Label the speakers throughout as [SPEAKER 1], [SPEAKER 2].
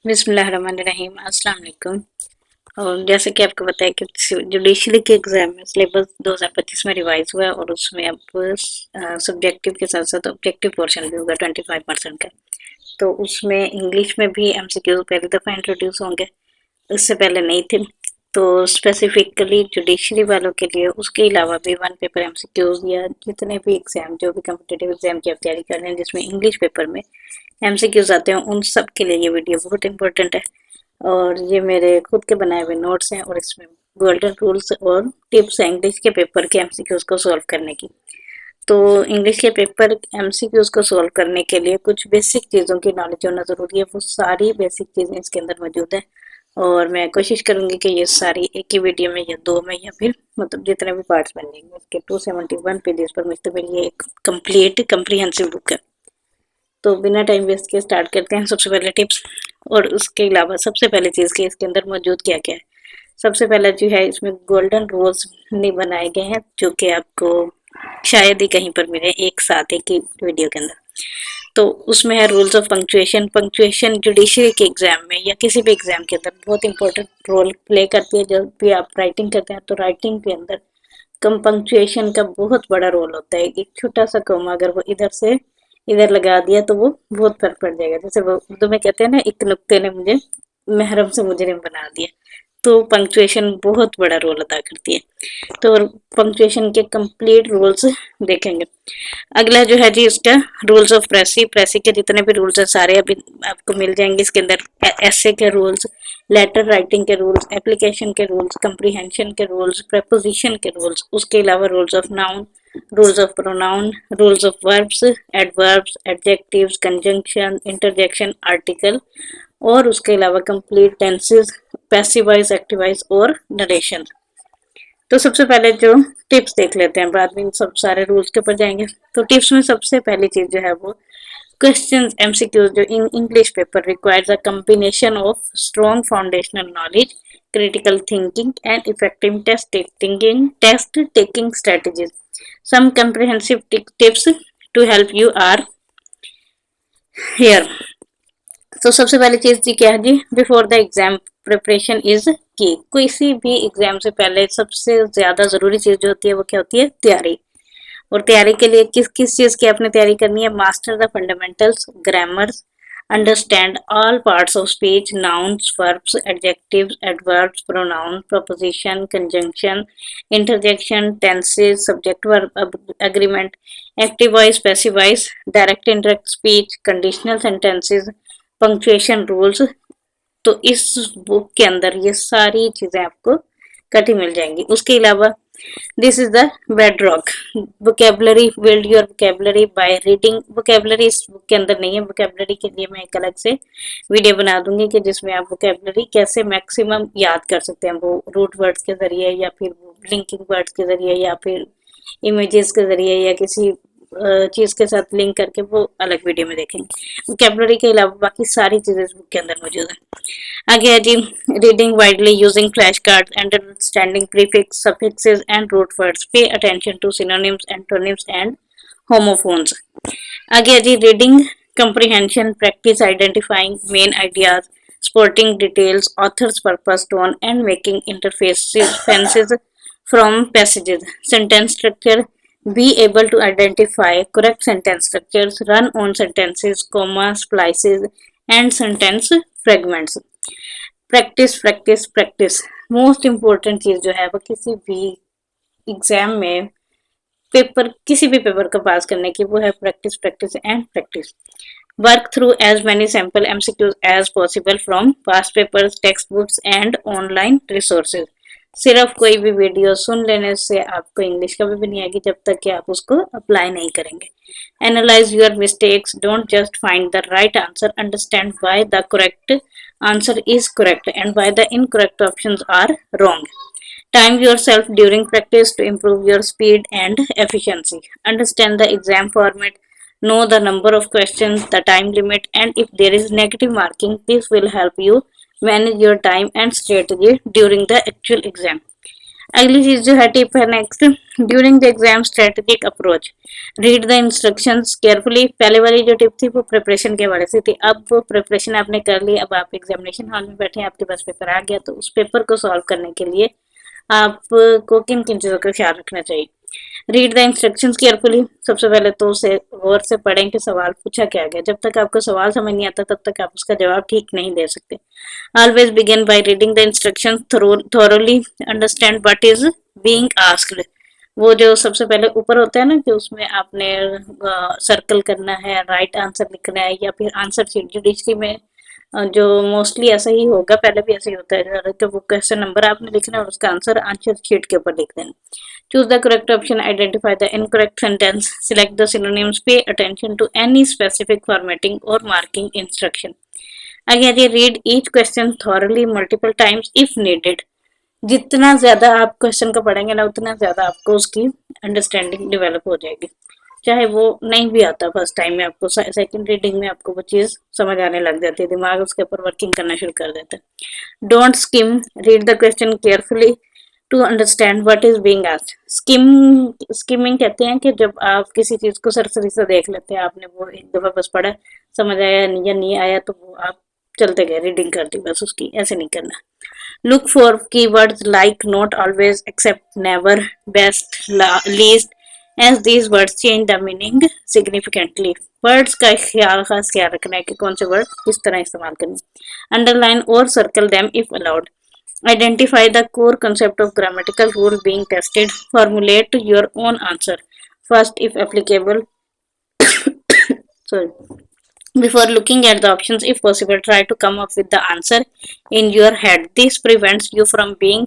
[SPEAKER 1] बिस्मिल्लाहिर्रहमानिर्रहीम अस्सलाम वालेकुम। और जैसे कि आपको पता है कि जुडिशरी के एग्जाम में सिलेबस 2025 में रिवाइज हुआ है और उसमें अब सब्जेक्टिव के साथ साथ ऑब्जेक्टिव पोर्शन भी होगा 25% का। तो उसमें इंग्लिश में भी एमसीक्यू पहली दफ़ा इंट्रोड्यूस होंगे, उससे पहले नहीं थे। तो स्पेसिफिकली जुडिशरी वालों के लिए उसके अलावा भी वन पेपर एमसीक्यूज या जितने भी एग्जाम जो भी कम्पिटेटिव एग्जाम की आप तैयारी कर रहे हैं जिसमें इंग्लिश पेपर में एमसीक्यूज आते हैं उन सब के लिए ये वीडियो बहुत इंपॉर्टेंट है। और ये मेरे खुद के बनाए हुए नोट्स हैं और इसमें गोल्डन रूल्स और टिप्स हैं इंग्लिश के पेपर के एमसीक्यूज को सॉल्व करने की। तो इंग्लिश के पेपर एमसीक्यूज को सॉल्व करने के लिए कुछ बेसिक चीज़ों की नॉलेज होना ज़रूरी है, वो सारी बेसिक चीज़ें इसके अंदर मौजूद है। और मैं कोशिश करूंगी कि ये सारी एक ही वीडियो में या दो में या फिर मतलब जितने भी पार्ट्स बन जाएंगे इसके 271 पेजेस पर मुश्तमिल ये एक कंप्लीट कम्प्रीहेंसिव बुक है। तो बिना टाइम वेस्ट के स्टार्ट करते हैं। सबसे पहले टिप्स और उसके अलावा सबसे पहले चीज़ की इसके अंदर मौजूद क्या क्या है। सबसे पहला जो है इसमें गोल्डन रूल्स नहीं बनाए गए हैं जो कि आपको शायद ही कहीं पर मिले एक साथ एक ही वीडियो के अंदर। तो उसमें है rules of punctuation. Punctuation judiciary के एग्जाम में या किसी भी एग्जाम के अंदर बहुत इंपॉर्टेंट रोल प्ले करती है। जब भी आप राइटिंग करते हैं तो राइटिंग के अंदर कम पंक्चुएशन का बहुत बड़ा रोल होता है। एक छोटा सा कॉमा अगर वो इधर से इधर लगा दिया तो वो बहुत फर्क पड़ जाएगा। जैसे वो उर्दू में कहते हैं ना, एक नुक्ते ने मुझे महरम से मुजरिम बना दिया। तो पंक्चुएशन बहुत बड़ा रोल अदा करती है। तो पंक्चुएशन के कंप्लीट रूल्स देखेंगे। अगला जो है जी इसका रूल्स ऑफ प्रेसी। प्रेसी के जितने भी रूल्स हैं सारे अभी आपको मिल जाएंगे इसके अंदर। एसे के रूल्स, लेटर राइटिंग के रूल्स, एप्लीकेशन के रूल्स, कंप्रीहेंशन के रूल्स, प्रेपोजिशन के रूल्स, उसके अलावा rules of noun, rules of pronoun, rules of verbs, adverbs, adjectives, conjunction, interjection, article और उसके अलावा complete tenses, passive voice, active voice और नरेशन। तो सबसे पहले जो टिप्स देख लेते हैं, बाद में इन सब सारे रूल्स के ऊपर जाएंगे। तो टिप्स में सबसे पहली चीज जो है वो क्वेश्चंस एमसीक्यूज जो in English paper requires a combination of strong foundational knowledge, critical thinking and effective test taking strategies. Some comprehensive tips to help you are here. तो सबसे पहली चीज जी क्या है जी, before the exam preparation is की। किसी भी एग्जाम से पहले सबसे ज्यादा जरूरी चीज जो होती है वो क्या होती है, तैयारी। और तैयारी के लिए किस किस चीज की आपने तैयारी करनी है, master the fundamentals, grammars, understand all parts of speech, nouns, verbs, adjectives, adverbs, pronoun, proposition, conjunction, interjection, tenses, subject verb agreement, active voice, passive voice, direct indirect speech, conditional sentences, punctuation rules। तो इस book के अंदर ये सारी चीजें आपको इकट्ठी मिल जाएंगी। उसके अलावा this is the bedrock vocabulary, build your vocabulary by reading. Vocabulary इस बुक के अंदर नहीं है, वोकेबलरी के लिए मैं एक अलग से वीडियो बना दूंगी कि जिसमें आप वोकेबलरी कैसे मैक्सिमम याद कर सकते हैं, वो रूट वर्ड्स के जरिए या फिर लिंकिंग वर्ड्स के जरिए या फिर इमेजेस के जरिए या किसी चीज के साथ लिंक करके, वो अलग वीडियो में देखेंगे। वोकेबलरी के अलावा बाकी सारी चीजें इस बुक के अंदर मौजूद है। आगे है जी reading widely using flash card, understanding prefix, suffixes and root words, pay attention to synonyms, antonyms and homophones. आगे है जी reading comprehension, practice identifying main ideas, spotting details, author's purpose, tone, and making inferences from passages. Sentence structure, be able to identify correct sentence structures, run on sentences, commas, splices, and sentence fragments. Practice practice practice most important चीज जो है वो किसी भी exam में paper, किसी भी paper को पास करने की, वो है practice practice and practice. Work through as many sample MCQs as possible from past papers, text books and online resources. सिर्फ कोई भी वीडियो सुन लेने से आपको इंग्लिश कभी भी नहीं आएगी जब तक कि आप उसको अप्लाई नहीं करेंगे। Analyse your mistakes, don't just find the right answer, understand why the correct answer is correct and why the incorrect options are wrong. Time yourself during practice to improve your speed and efficiency. Understand the exam format, know the number of questions, the time limit, and if there is negative marking, this will help you manage your time and strategy during the actual exam. अगली चीज जो है tip है next, during the exam strategic approach, read the instructions carefully. पहले वाली जो tip थी वो प्रिपरेशन के बारे से थी, अब वो प्रिपरेशन आपने कर ली, अब आप एग्जामिनेशन हॉल में बैठे हैं, आपके पास पेपर आ गया, तो उस पेपर को सॉल्व करने के लिए आपको किन किन चीज़ों का ख्याल रखना चाहिए। रीड द इंस्ट्रक्शंस केयरफुली, सबसे पहले तो उसे गौर से पढ़ें कि सवाल पूछा क्या गया। जब तक आपको सवाल समझ नहीं आता तब तक आप उसका जवाब ठीक नहीं दे सकते। Always begin by reading the instructions thoroughly, understand what is being asked. वो जो सबसे पहले ऊपर होता है ना कि उसमें आपने सर्कल करना है, राइट आंसर लिखना है, या फिर आंसर शीट जुडिशरी में जो मोस्टली ऐसा ही होगा, पहले भी ऐसा ही होता है कि वो क्वेश्चन नंबर आपने लिखना है और उसका आंसर आंसर शीट के ऊपर लिख देना। Choose the correct option, identify the incorrect sentence, select the synonyms, pay attention to any specific formatting और मार्किंग इंस्ट्रक्शन। आगे आगे read each question thoroughly multiple times if needed. जितना ज्यादा आप क्वेश्चन को पढ़ेंगे ना उतना ज्यादा आपको उसकी अंडरस्टैंडिंग डेवलप हो जाएगी। चाहे वो नहीं भी आता फर्स्ट टाइम में, आपको सेकंड रीडिंग में आपको वो चीज समझ आने लग जाती है, दिमाग उसके ऊपर वर्किंग करना शुरू कर देता है। Don't skim, read the question carefully to understand what is being asked. Skimming कहते हैं कि जब आप किसी चीज को सरसरी से देख लेते हैं, आपने वो एक दफा बस पढ़ा, समझ आया या नहीं आया तो वो आप चलते गए, रीडिंग कर दी बस उसकी, ऐसे नहीं करना। Look for keywords like not always, except, never, best, least, as these words change the meaning significantly. Words का खास ख्याल रखना है कि कौन से वर्ड किस तरह इस्तेमाल करने। अंडरलाइन और circle them if allowed. Identify the core concept of grammatical rule being tested. Formulate your own answer first if applicable. Sorry. Before looking at the options, if possible, try to come up with the answer in your head. This prevents you from being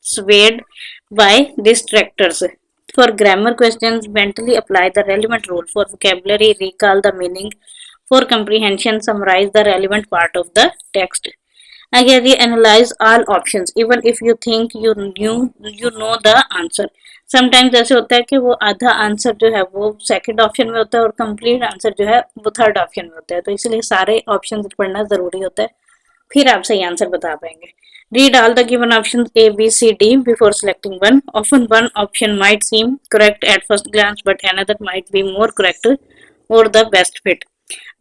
[SPEAKER 1] swayed by distractors. For grammar questions, mentally apply the relevant rule. For vocabulary, recall the meaning. For comprehension, summarize the relevant part of the text. Again, analyze all options, even if you think you know the answer. Sometimes ऐसे होता है कि वो आधा answer जो है वो second option में होता है और कंप्लीट आंसर जो है वो थर्ड ऑप्शन में होता है, तो इसलिए सारे ऑप्शन पढ़ना जरूरी होता है, फिर आप सही आंसर बता पाएंगे। Read all the given options A, B, C, D before selecting one. Often one option might seem correct at first glance, but another might be more correct or the best fit.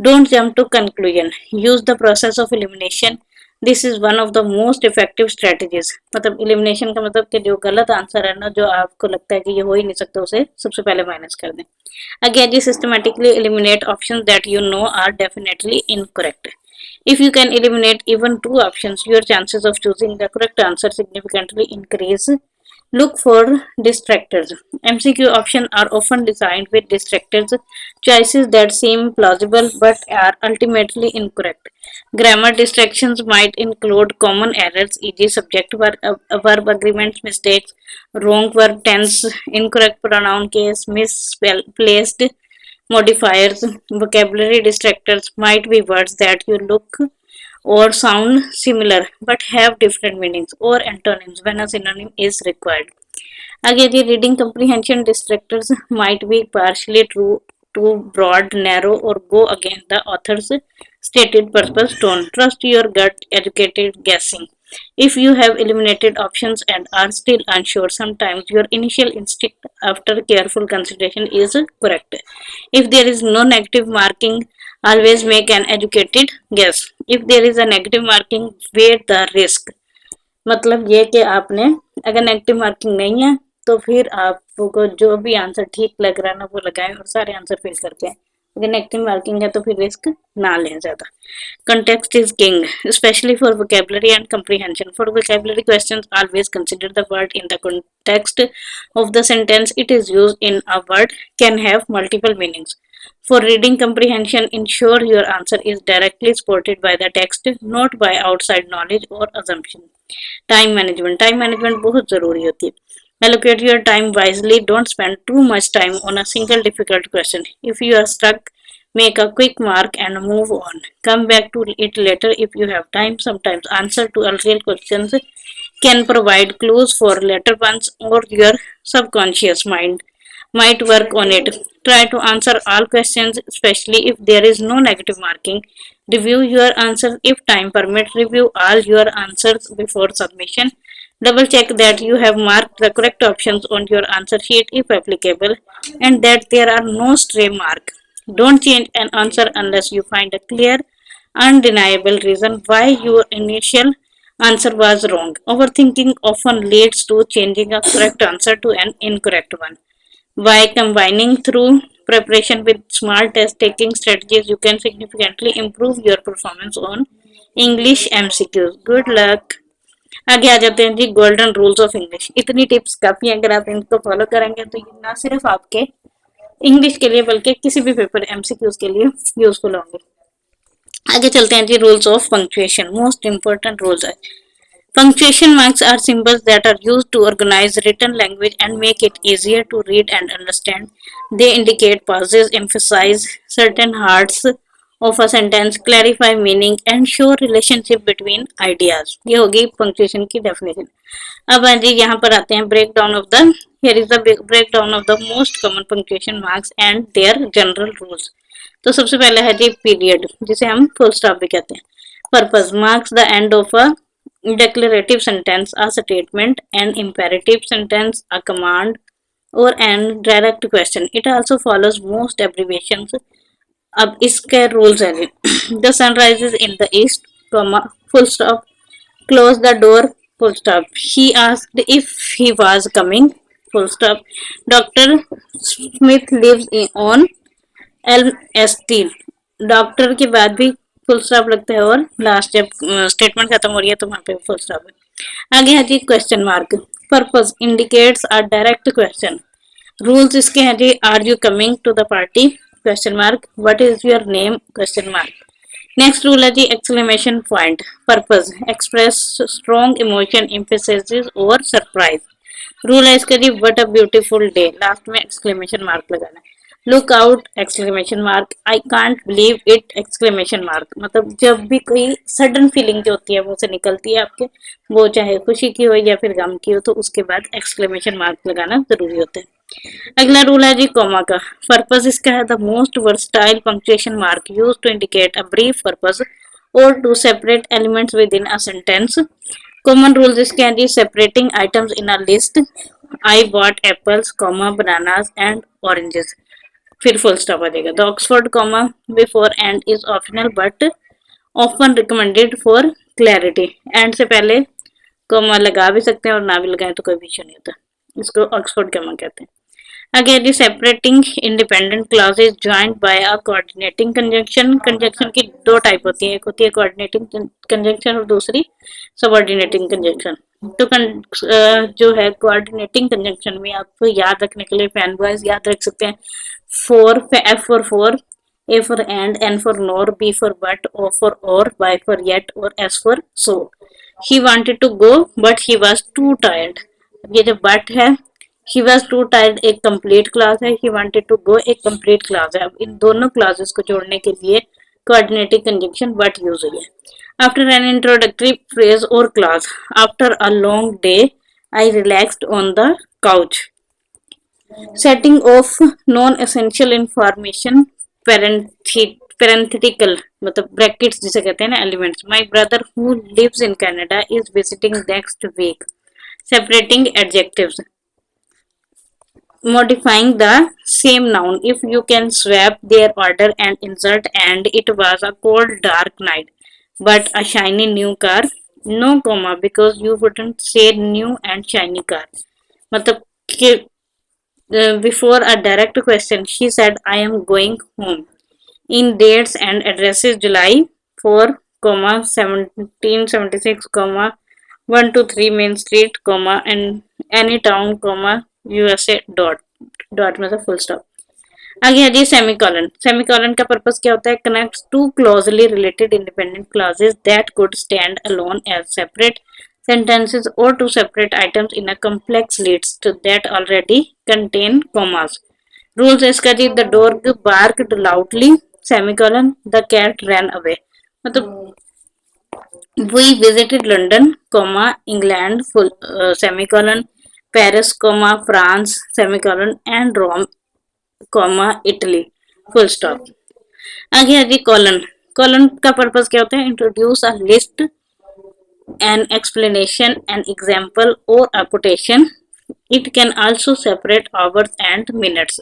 [SPEAKER 1] Don't jump to conclusion. Use the process of elimination. This is one of the most effective strategies. मतलब elimination का मतलब कि जो गलत answer है ना, जो आपको लगता है कि ये हो ही नहीं सकता, उसे सबसे पहले माइनस कर दें। Again G systematically eliminate options that you know are definitely incorrect. If you can eliminate even two options, your chances of choosing the correct answer significantly increase. Look for distractors. MCQ options are often designed with distractors, choices that seem plausible but are ultimately incorrect. Grammar distractions might include common errors, e.g., subject verb agreements mistakes, wrong verb tense, incorrect pronoun case, misplaced modifiers. Vocabulary distractors might be words that you look or sound similar but have different meanings or antonyms when a synonym is required. Again, the reading comprehension distractors might be partially true, too broad, narrow, or go against the author's stated purpose. Don't trust your gut educated guessing. If you have eliminated options and are still unsure, sometimes your initial instinct after careful consideration is correct. If there is no negative marking, always make an educated guess. If there is a negative marking, weigh the risk. मतलब ये कि आपने अगर negative marking नहीं है तो फिर आपको जो भी आंसर ठीक लग रहा है ना वो लगाएं और सारे आंसर फिल करके आए। अगर नेगेटिव मार्किंग है तो फिर रिस्क ना लें ज़्यादा। Context is king, especially for vocabulary and comprehension. For vocabulary questions, always consider the word in the context of the sentence it is used in. A word can have multiple meanings. For reading comprehension, ensure your answer is directly supported by the text, not by outside knowledge or assumption. Time management बहुत ज़रूरी होती है। Allocate your time wisely. Don't spend too much time on a single difficult question. If you are stuck, make a quick mark and move on. Come back to it later if you have time. Sometimes answer to real questions can provide clues for later ones, or your subconscious mind might work on it. Try to answer all questions, especially if there is no negative marking. Review your answers if time permits. Review all your answers before submission. Double check that you have marked the correct options on your answer sheet if applicable and that there are no stray marks. Don't change an answer unless you find a clear, undeniable reason why your initial answer was wrong. Overthinking often leads to changing a correct answer to an incorrect one. By combining through preparation with smart test taking strategies, you can significantly improve your performance on English MCQs. Good luck! आगे आ जाते हैं जी golden rules of English. इतनी tips काफी हैं, अगर आप इनको follow करेंगे तो ये ना सिर्फ आपके इंग्लिश के लिए बल्कि किसी भी पेपर एमसीक्यूज के लिए यूजफुल होंगे। आगे चलते हैं जी rules of punctuation, most important rules है। Punctuation marks are symbols that are used to organize written language and make it easier to read and understand. They indicate pauses, emphasize certain parts of a sentence, clarify meaning, and show relationship between ideas. ये होगी punctuation की definition. अब हाँ जी यहाँ पर आते हैं breakdown of the here is the breakdown of the most common punctuation marks and their general rules. तो सबसे पहले है जी पीरियड, जिसे हम फुल स्टॉप भी कहते हैं। Purpose marks the end of a declarative sentence, a statement, an imperative sentence, a command, or an direct question. It also follows most abbreviations. अब इसके rules हैं the sun rises in the east, comma, full stop, close the door, full stop. He asked if he was coming, full stop. Dr. Smith lives on L S T. Doctor के बाद भी full stop लगता है और last जब statement खत्म हो रही है तो वहां पे फुल स्टॉप है। आगे है जी question mark. Purpose indicates a direct question. Rules इसके हैं जी are you coming to the party question mark, what is your name question mark. Next rule है जी exclamation point. Purpose express strong emotion, emphasis और surprise. Rule है इसका जी what a beautiful day, last में एक्सक्लेमेशन मार्क लगाना है। Look out exclamation mark, I can't believe it exclamation mark. मतलब जब भी कोई सडन फीलिंग जो होती है वो से निकलती है आपके, वो चाहे खुशी की हो या फिर गम की हो, तो उसके बाद एक्सक्लेमेशन मार्क लगाना जरूरी होता है। अगला रूल है जी कॉमा का। पर्पस इसका है the most versatile punctuation mark use to indicate a brief purpose और to separate elements within a sentence. Common rules इसके हैं जी separating items in a list, I bought apples comma bananas and oranges, फिर full stop आ जाएगा। The Oxford comma before and is optional but often recommended for clarity. And से पहले comma लगा भी सकते हैं और ना भी लगाएं तो कोई भी इशू नहीं होता, इसको ऑक्सफोर्ड कॉमा कहते हैं। आगे जी separating independent clauses joined by a coordinating conjunction. Conjunction की दो टाइप होती है, एक होती है कोऑर्डिनेटिंग कंजंक्शन और दूसरी सबऑर्डिनेटिंग कंजंक्शन। तो जो है कोऑर्डिनेटिंग कंजंक्शन में आप याद रखने के लिए फैन बॉयज याद रख सकते हैं। F for A for and, N for nor, B for but, O for or, Y for yet और S for so. He wanted to go but he was too tired. ये जो but है, he was too tired एक complete class है, he wanted to गो एक complete class है। अब इन दोनों क्लासेस को जोड़ने के लिए कोऑर्डिनेटिंग कंजंक्शन बट यूज हुई है। आफ्टर एन इंट्रोडक्टरी फ्रेज और clause, after a long day I relaxed on the couch. Setting off non essential information, parenthetical मतलब ब्रैकेट्स जिसे कहते हैं ना elements. My brother who lives in Canada is visiting next week. Separating adjectives, modifying the same noun if you can swap their order and insert and it was a cold dark night but a shiny new car, no comma because you wouldn't say new and shiny car। मतलब कि before a direct question she said I am going home। in dates and addresses July 4 comma 1776 comma 123 Main Street comma and any town comma USA dot dot मतलब full stop. आगे है G semicolon. Semicolon का purpose क्या होता है? Connects two closely related independent clauses that could stand alone as separate sentences or to separate items in a complex list that already contain commas। Rules है इसका जी the dog barked loudly semicolon the cat ran away. मतलब we visited London, comma England, full semicolon, Paris, comma France, semicolon, and Rome, comma Italy, full stop। आगे है जी colon. Colon का purpose क्या होता है? Introduce a list an explanation, an example, or a quotation. It can also separate hours and minutes.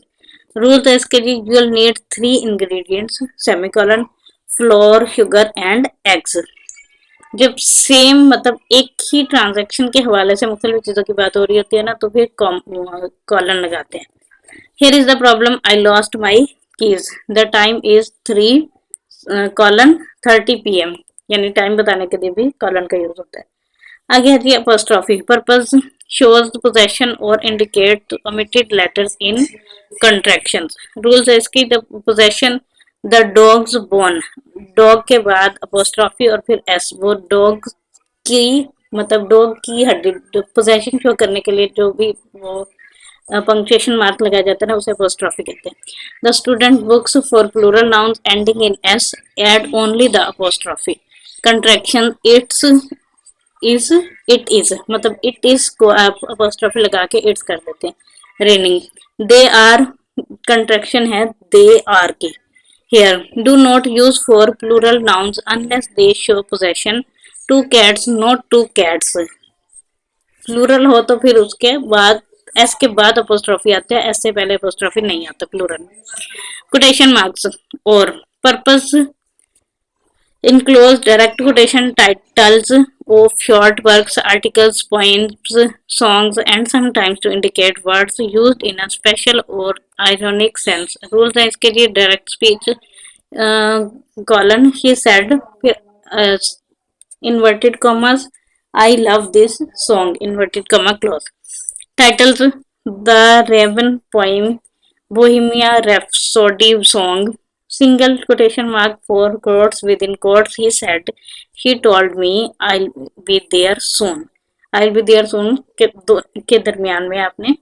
[SPEAKER 1] Rule the schedule, you will need three ingredients, semicolon, flour, sugar and eggs. जब same मतलब एक ही transaction के हवाले से मुख्तलिफ चीज़ों की बात हो रही होती है ना, तो फिर कॉलन लगाते हैं. Here is the problem. I lost my keys. The time is 3:30 p.m. यानी टाइम बताने के लिए भी कॉलन का यूज होता है. आगे है जी apostrophe. Purpose shows possession or indicate omitted letters in contractions. Rules है इसकी. The possession the dog's bone. Dog के बाद अपोस्ट्रॉफी और फिर एस. वो डॉग की मतलब डॉग की हड्डी. पोजेशन शो करने के लिए जो भी वो पंक्चुएशन मार्क लगाया जाता है ना, उसे अपोस्ट्रॉफी कहते हैं. The student books for plural nouns ending in S add only the apostrophe. Contraction it's is it is मतलब इट इज को आप अपोस्ट्रॉफी लगा के इट्स कर देते हैं. रेनिंग. दे आर कंट्रैक्शन है दे आर की. Here, do not use for plural nouns unless they show possession. Two cats, not two cats. Plural हो तो फिर उसके बाद एस के बाद अपोस्ट्रॉफी आते हैं, एस से पहले अपोस्ट्रॉफी नहीं आता प्लूरल में. Quotation marks. और purpose includes direct quotation titles of short works, articles, poems, songs, and sometimes to indicate words used in a special or ironic sense. Rules है इसके लिए direct speech, colon he said, फिर inverted commas, I love this song, inverted comma close. Titles: The Raven poem, Bohemia Rhapsody song, single quotation mark for quotes within quotes. He said, he told me I'll be there soon. I'll be there soon के दरमियान में आपने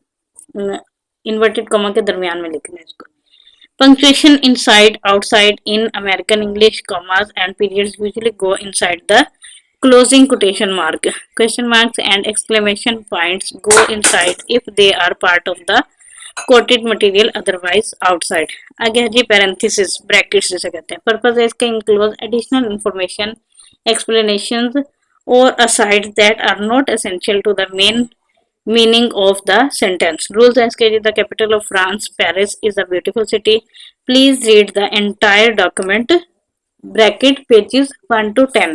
[SPEAKER 1] inverted comma के दरमियान में लिखना है इसको. Punctuation inside, outside. In American English, commas and periods usually go inside the closing quotation mark. Question marks and exclamation points go inside if they are part of the quoted material, otherwise outside. आगे है जी parenthesis, brackets जिसे कहते हैं. Purpose है इसका include additional information, explanations or asides that are not essential to the main meaning of the sentence. Rules है इसके. The capital of France, Paris, is a beautiful city. Please read the entire document. Bracket pages 1 to 10.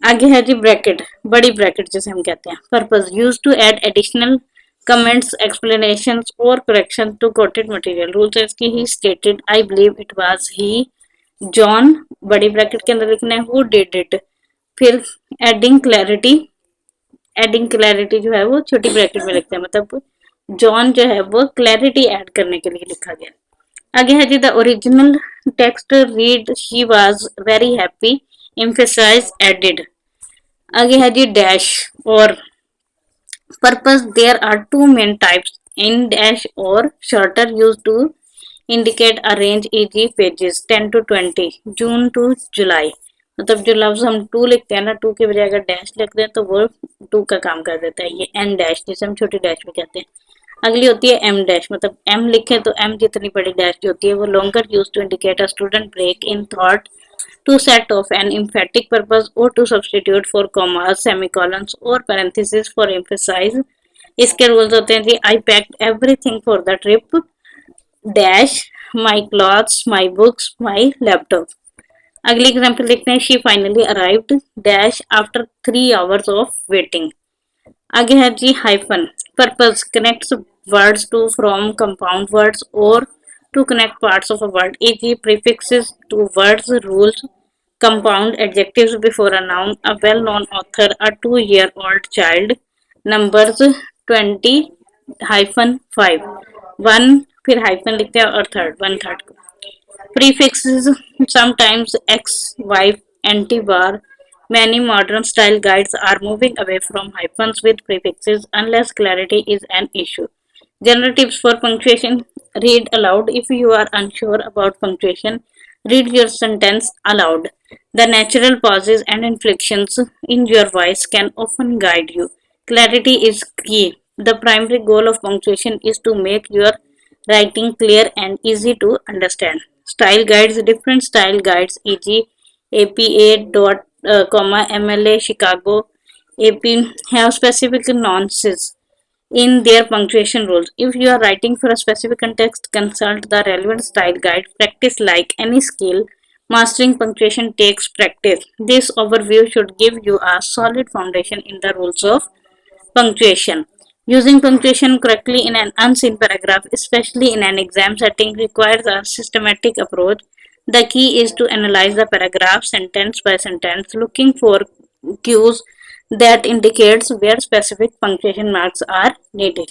[SPEAKER 1] आगे है जी bracket, बड़ी bracket जिसे हम कहते हैं. Purpose use to add additional comments, explanations और correction to quoted material. Rules है इसकी. He stated, I believe it was he, John बड़ी ब्रैकेट के अंदर लिखना है, हु डिड इट. फिर एडिंग क्लैरिटी, एडिंग क्लैरिटी जो है वो छोटी ब्रैकेट में लिखते हैं, मतलब जॉन जो है वो क्लैरिटी ऐड करने के लिए लिखा गया. आगे है जी the original text. Read, she was very happy, emphasize added. आगे है जी डैश और purpose. There are two main types, en dash और shorter, use to indicate a range, e.g. Pages 10 to 20, June to July. मतलब जो लफ्ज हम to लिखते हैं ना, टू के बजाय अगर डैश लिखते हैं तो वो टू का काम कर देता है. ये एन डैश जिसे हम छोटी डैश भी कहते हैं. अगली होती है एम डैश, मतलब एम लिखे तो एम जितनी बड़ी डैश जो होती है वो longer, use to indicate a sudden break in thought, to set off an emphatic purpose or to substitute for commas, semicolons or parentheses for emphasize. इसके रूल्स होते हैं जी. I packed everything for the trip, dash, my clothes, my books, my laptop. अगली example देखते हैं. She finally arrived, dash, after 3 hours of waiting. आगे है जी hyphen. Purpose connects words to from compound words और to connect parts of a word, e.g. prefixes to words, rules, compound adjectives before a noun, a well-known author, a 2-year-old child. Numbers 20-5, 1 फिर hyphen लिखते हैं और third 1/3 को. Prefixes sometimes ex, wife, anti-bar. Many modern style guides are moving away from hyphens with prefixes unless clarity is an issue. General tips for punctuation. Read aloud. If you are unsure about punctuation, read your sentence aloud. The natural pauses and inflections in your voice can often guide you. Clarity is key. The primary goal of punctuation is to make your writing clear and easy to understand. Style guides. Different style guides, e.g. APA comma, MLA, Chicago, AP have specific nuances in their punctuation rules. If you are writing for a specific context, consult the relevant style guide. Practice like any skill. Mastering punctuation takes practice. This overview should give you a solid foundation in the rules of punctuation. Using punctuation correctly in an unseen paragraph, especially in an exam setting, requires a systematic approach. The key is to analyze the paragraph sentence by sentence, looking for cues that indicates where specific punctuation marks are needed.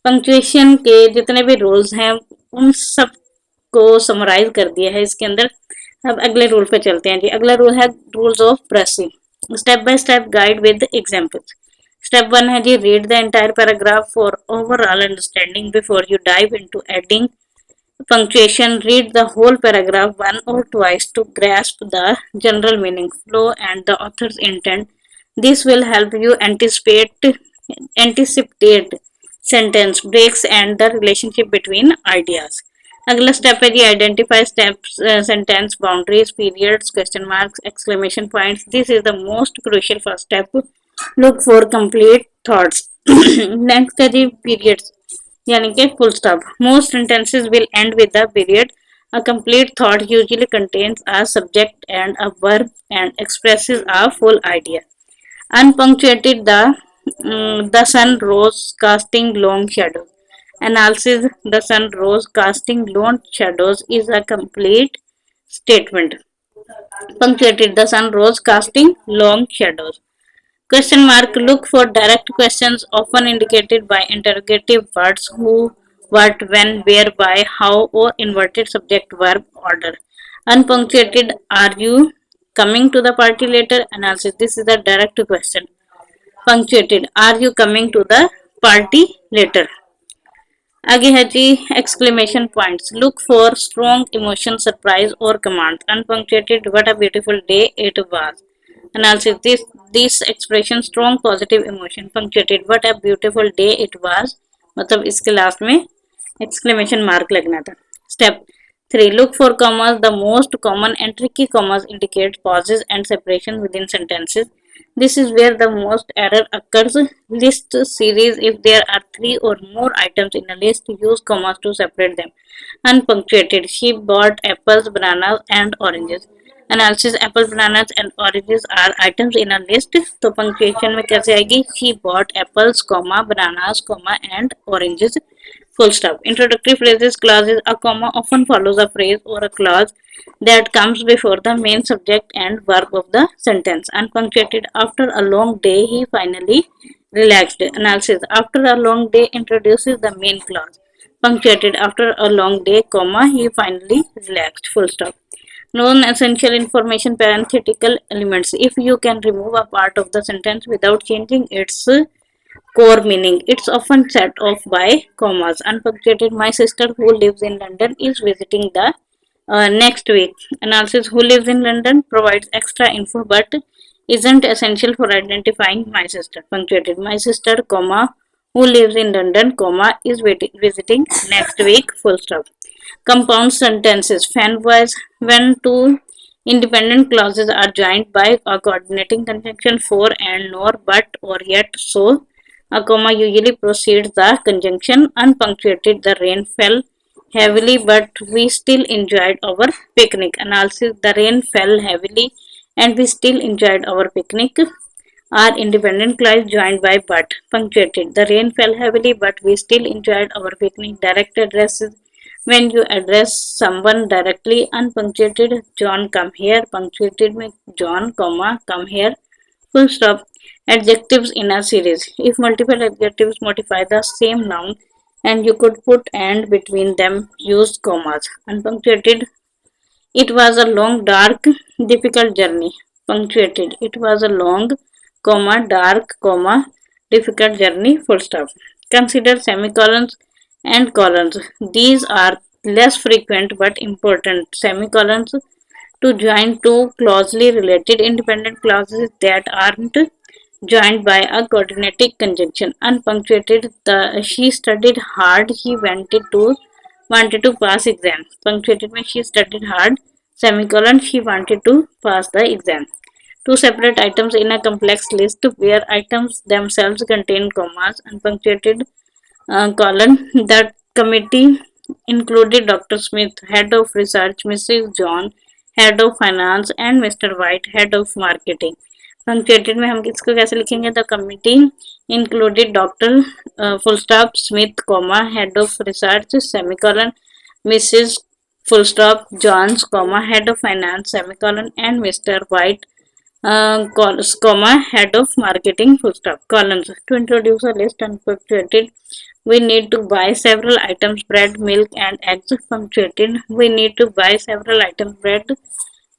[SPEAKER 1] Punctuation के जितने भी rules हैं उन सब को summarise कर दिया है इसके अंदर. अब अगले रूल पे चलते हैं जी. अगला रूल है rules of pressing. Step by step guide with examples. Step 1 है जी, read the entire paragraph for overall understanding before you dive into adding punctuation. Read the whole paragraph one or twice to grasp the general meaning, flow, and the author's intent. This will help you anticipate sentence breaks and the relationship between ideas. अगला step है जी, identify steps, sentence boundaries, periods, question marks, exclamation points. This is the most crucial first step. Look for complete thoughts. Next है जी, periods यानी कि full stop. Most sentences will end with the period. A complete thought usually contains a subject and a verb and expresses a full idea. Unpunctuated, the sun rose casting long shadows. Analysis: the sun rose casting long shadows is a complete statement. Punctuated, the sun rose casting long shadows. Question mark: look for direct questions often indicated by interrogative words who, what, when, where, by, how, or inverted subject verb order. Unpunctuated: are you coming to the party later? Analysis: this is a direct question. Punctuated: are you coming to the party later? आगे है जी, exclamation points. Look for strong emotion, surprise और command. Unpunctuated: what a beautiful day it was. Analysis: this expression strong positive emotion. Punctuated: what a beautiful day it was. मतलब इसके last में exclamation mark लगना था. Step 3, look for commas. The most common and tricky commas indicate pauses and separation within sentences. This is where the most error occurs. List series: if there are 3 or more items in a list, use commas to separate them. Unpunctuated: she bought apples, bananas and oranges. Analysis: apples, bananas and oranges are items in a list. तो punctuation में कैसे आएगी? She bought apples, comma, bananas, comma and oranges. Full stop. Introductory phrases, clauses. A comma often follows a phrase or a clause that comes before the main subject and verb of the sentence. Unpunctuated: after a long day, he finally relaxed. Analysis: after a long day introduces the main clause. Punctuated: after a long day, comma, he finally relaxed. Full stop. Non-essential information, parenthetical elements. If you can remove a part of the sentence without changing its core meaning, it's often set off by commas. Unpunctuated: my sister who lives in London is visiting the next week. Analysis: who lives in London provides extra info but isn't essential for identifying my sister. Punctuated: my sister, comma, who lives in London, comma, is visiting next week. Full stop. Compound sentences. Fan voice: when two independent clauses are joined by a coordinating conjunction for and, nor, but, or yet, so, a comma usually precedes the conjunction. Unpunctuated: the rain fell heavily but we still enjoyed our picnic. Analysis: the rain fell heavily and we still enjoyed our picnic are independent clause joined by but. Punctuated: the rain fell heavily but we still enjoyed our picnic. Direct addresses: when you address someone directly. Unpunctuated: John come here. Punctuated में John comma come here. Full stop. Adjectives in a series: if multiple adjectives modify the same noun and you could put and between them, use commas. Unpunctuated: it was a long, dark, difficult journey. Punctuated: it was a long, comma, dark, comma, difficult journey. Full stop. Consider semicolons and colons. These are less frequent but important. Semicolons to join two closely related independent clauses that aren't joined by a coordinating conjunction. Unpunctuated: she studied hard. He wanted to pass exam. Punctuated में she studied hard. Semicolon: she wanted to pass the exam. Two separate items in a complex list where items themselves contain commas and punctuated column. The committee included Dr. Smith, head of research, Mrs. John, head of finance, and Mr. White, head of marketing. Punctuated में हम इसको कैसे लिखेंगे? The committee included Dr. Full stop Smith, comma, head of research, semicolon, Mrs. Full stop Johns, comma, head of finance, semicolon, and Mr. White, comma, head of marketing, full stop, columns. To introduce a list unpunctuated, we need to buy several items: bread, milk, and eggs. Punctuated, we need to buy several items: bread,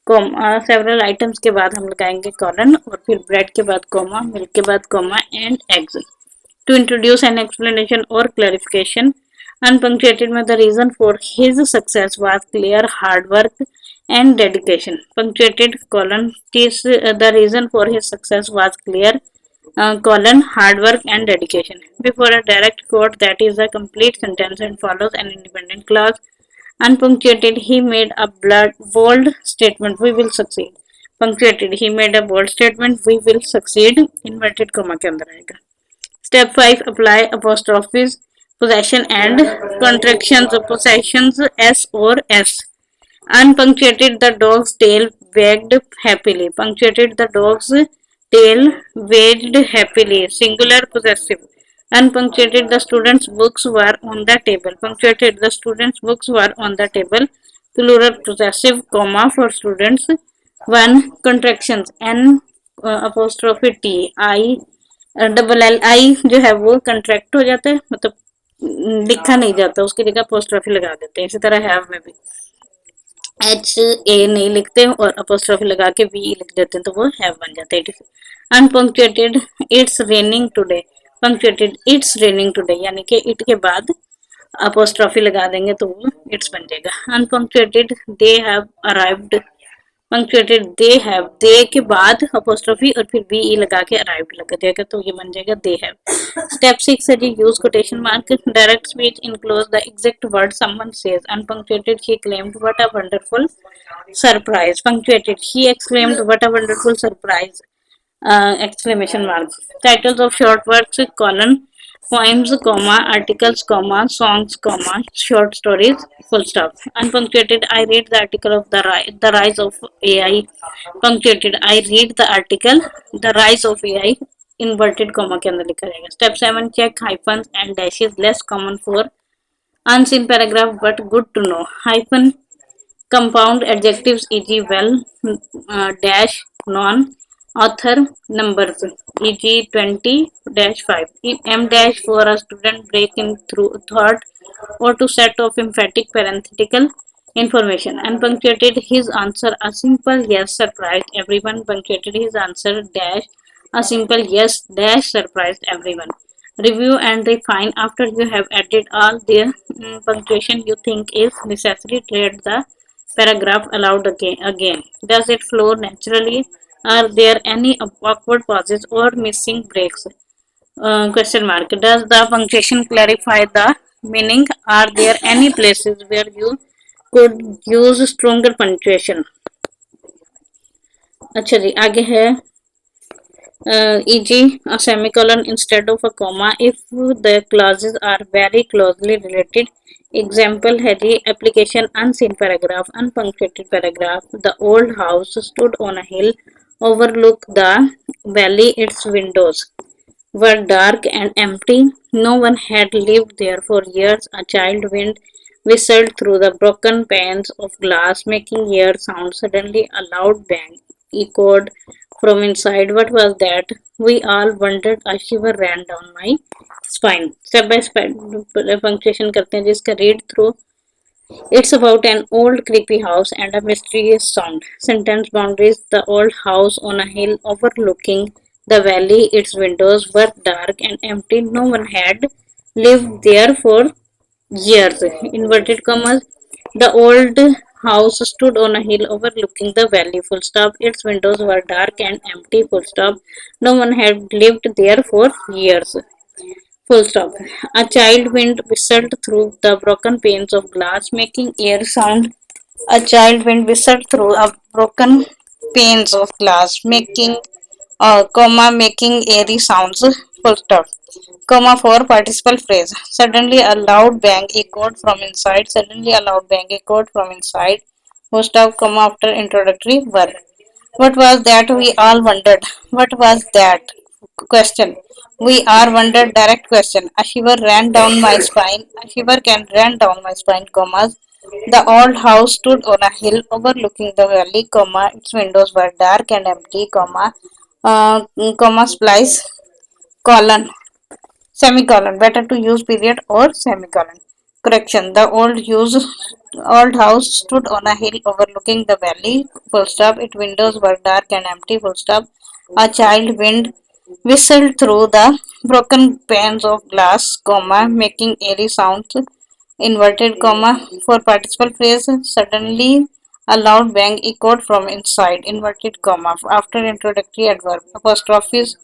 [SPEAKER 1] several items के बाद हम लगाएंगे colon और फिर bread के बाद comma, milk के बाद comma and eggs. To introduce an explanation or clarification, unpunctuated में the reason for his success was clear hard work and dedication. Punctuated colon the reason for his success was clear colon hard work and dedication. Before a direct quote that is a complete sentence and follows an independent clause. Unpunctuated, he made a bold statement, we will succeed. Punctuated, he made a bold statement, we will succeed. Inverted comma के अंदर आएगा. Step 5, apply apostrophes, possession and contractions of possessions S or S. Unpunctuated, the dog's tail wagged happily. Punctuated, the dog's tail wagged happily. Singular possessive. Unpunctuated, the students' books were on the table. Punctuated, the students' books were on the table. Plural possessive, comma for students. 1. Contractions N apostrophe T I double L I जो है वो contract हो जाता है, मतलब लिखा नहीं जाता, उसकी जगह अपोस्ट्रोफी लगा देते हैं. इसी तरह हैव में भी एच ए नहीं लिखते और अपोस्ट्रोफी लगा के वी लिख देते हैं तो वो हैव बन जाता है. Unpunctuated, it's raining today. Punctuated, it's raining today यानी कि इट के बाद अपोस्ट्रोफी लगा देंगे तो वो इट्स बन जाएगा. Unpunctuated, they have arrived. Punctuated, they have, they के बाद अपोस्ट्रोफी और फिर बी ई लगा के अराइव्ड लगा देगा तो ये बन जाएगा दे हैव. स्टेप 6 है जी, use quotation mark. Direct speech enclose the exact word someone says. Unpunctuated, he claimed what a wonderful surprise. Punctuated, he exclaimed what a wonderful surprise, exclamation mark. Titles of short works, colon, poems, comma, articles, comma, songs, comma, short stories, full stop. Unpunctuated, I read the article of the rise of AI. Punctuated, I read the article the rise of AI, inverted comma के अंदर लिखा जाएगा. Step 7, check hyphens and dashes less common for unseen paragraph but good to know. Hyphen compound adjectives, e.g. well, dash, non, author, numbers, e.g. 20-5. M dash for a student break in through thought or to set off emphatic parenthetical information. Unpunctuated, his answer a simple yes surprised everyone. Punctuated, his answer dash a simple yes dash surprised everyone. Review and refine after you have added all the punctuation you think is necessary. Read the paragraph aloud again. Does it flow naturally? Are there any awkward pauses or missing breaks? Question mark. Does the punctuation clarify the meaning? Are there any places where you could use stronger punctuation? अच्छा जी, आगे है e.g. a semicolon instead of a comma if the clauses are very closely related. Example है जी, application unseen paragraph, unpunctuated paragraph. The old house stood on a hill overlook the valley. Its windows were dark and empty. No one had lived there for years. A child wind whistled through the broken panes of glass, making air sound. Suddenly, a loud bang echoed from inside. What was that? We all wondered. A shiver ran down my spine. Step by step punctuation करते हैं जिसका read through. It's about an old creepy house and a mysterious sound. Sentence boundaries. The old house on a hill overlooking the valley. Its windows were dark and empty. No one had lived there for years. Inverted commas. The old house stood on a hill overlooking the valley. Full stop. Its windows were dark and empty. Full stop. No one had lived there for years. Full stop. A child wind whistled through the broken panes of glass, making air sound. A child wind whistled through a broken panes of glass, making making airy sounds, full stop. Comma for participle phrase. Suddenly a loud bang echoed from inside. Suddenly a loud bang echoed from inside. Full stop, comma after introductory verb. What was that? We all wondered. What was that? Question. We are wondered. Direct question. A shiver ran down my spine. A shiver can ran down my spine. Commas. The old house stood on a hill overlooking the valley. Comma. Its windows were dark and empty. Comma. Splice. Colon. Semicolon. Better to use period or semicolon. Correction. The old house stood on a hill overlooking the valley. Full stop. Its windows were dark and empty. Full stop. A child wind whistled through the broken panes of glass, comma, making airy sounds. Inverted comma for participle phrase. Suddenly a loud bang echoed from inside. Inverted comma after introductory adverb. Apostrophes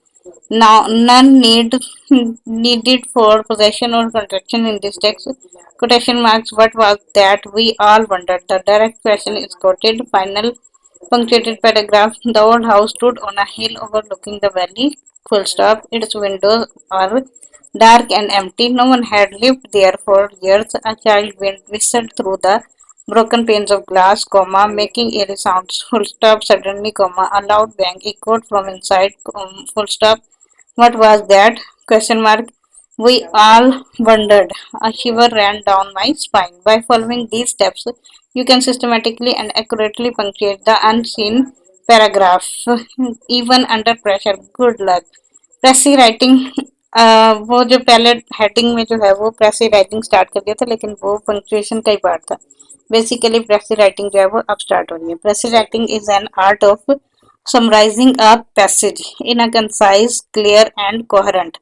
[SPEAKER 1] now, none needed for possession or contraction in this text. Quotation marks. What was that? We all wondered. The direct question is quoted. Final punctuated paragraph. The old house stood on a hill overlooking the valley. Full stop. Its windows are dark and empty. No one had lived there for years. A child wind whistled through the broken panes of glass, comma, making eerie sounds. Full stop. Suddenly, comma, a loud bang echoed from inside. Full stop. What was that? Question mark. We all wondered. A shiver ran down my spine. By following these steps, you can systematically and accurately punctuate the unseen paragraph, even under pressure. Good luck. प्रेसी writing वो जो पहले heading में जो है वो प्रेसी writing start कर दिया था लेकिन वो पंक्चुएशन का ही पार्ट था बेसिकली प्रेसी राइटिंग जो है वो अब स्टार्ट हो रही है प्रेसी writing is an art of summarizing a passage in a concise clear and coherent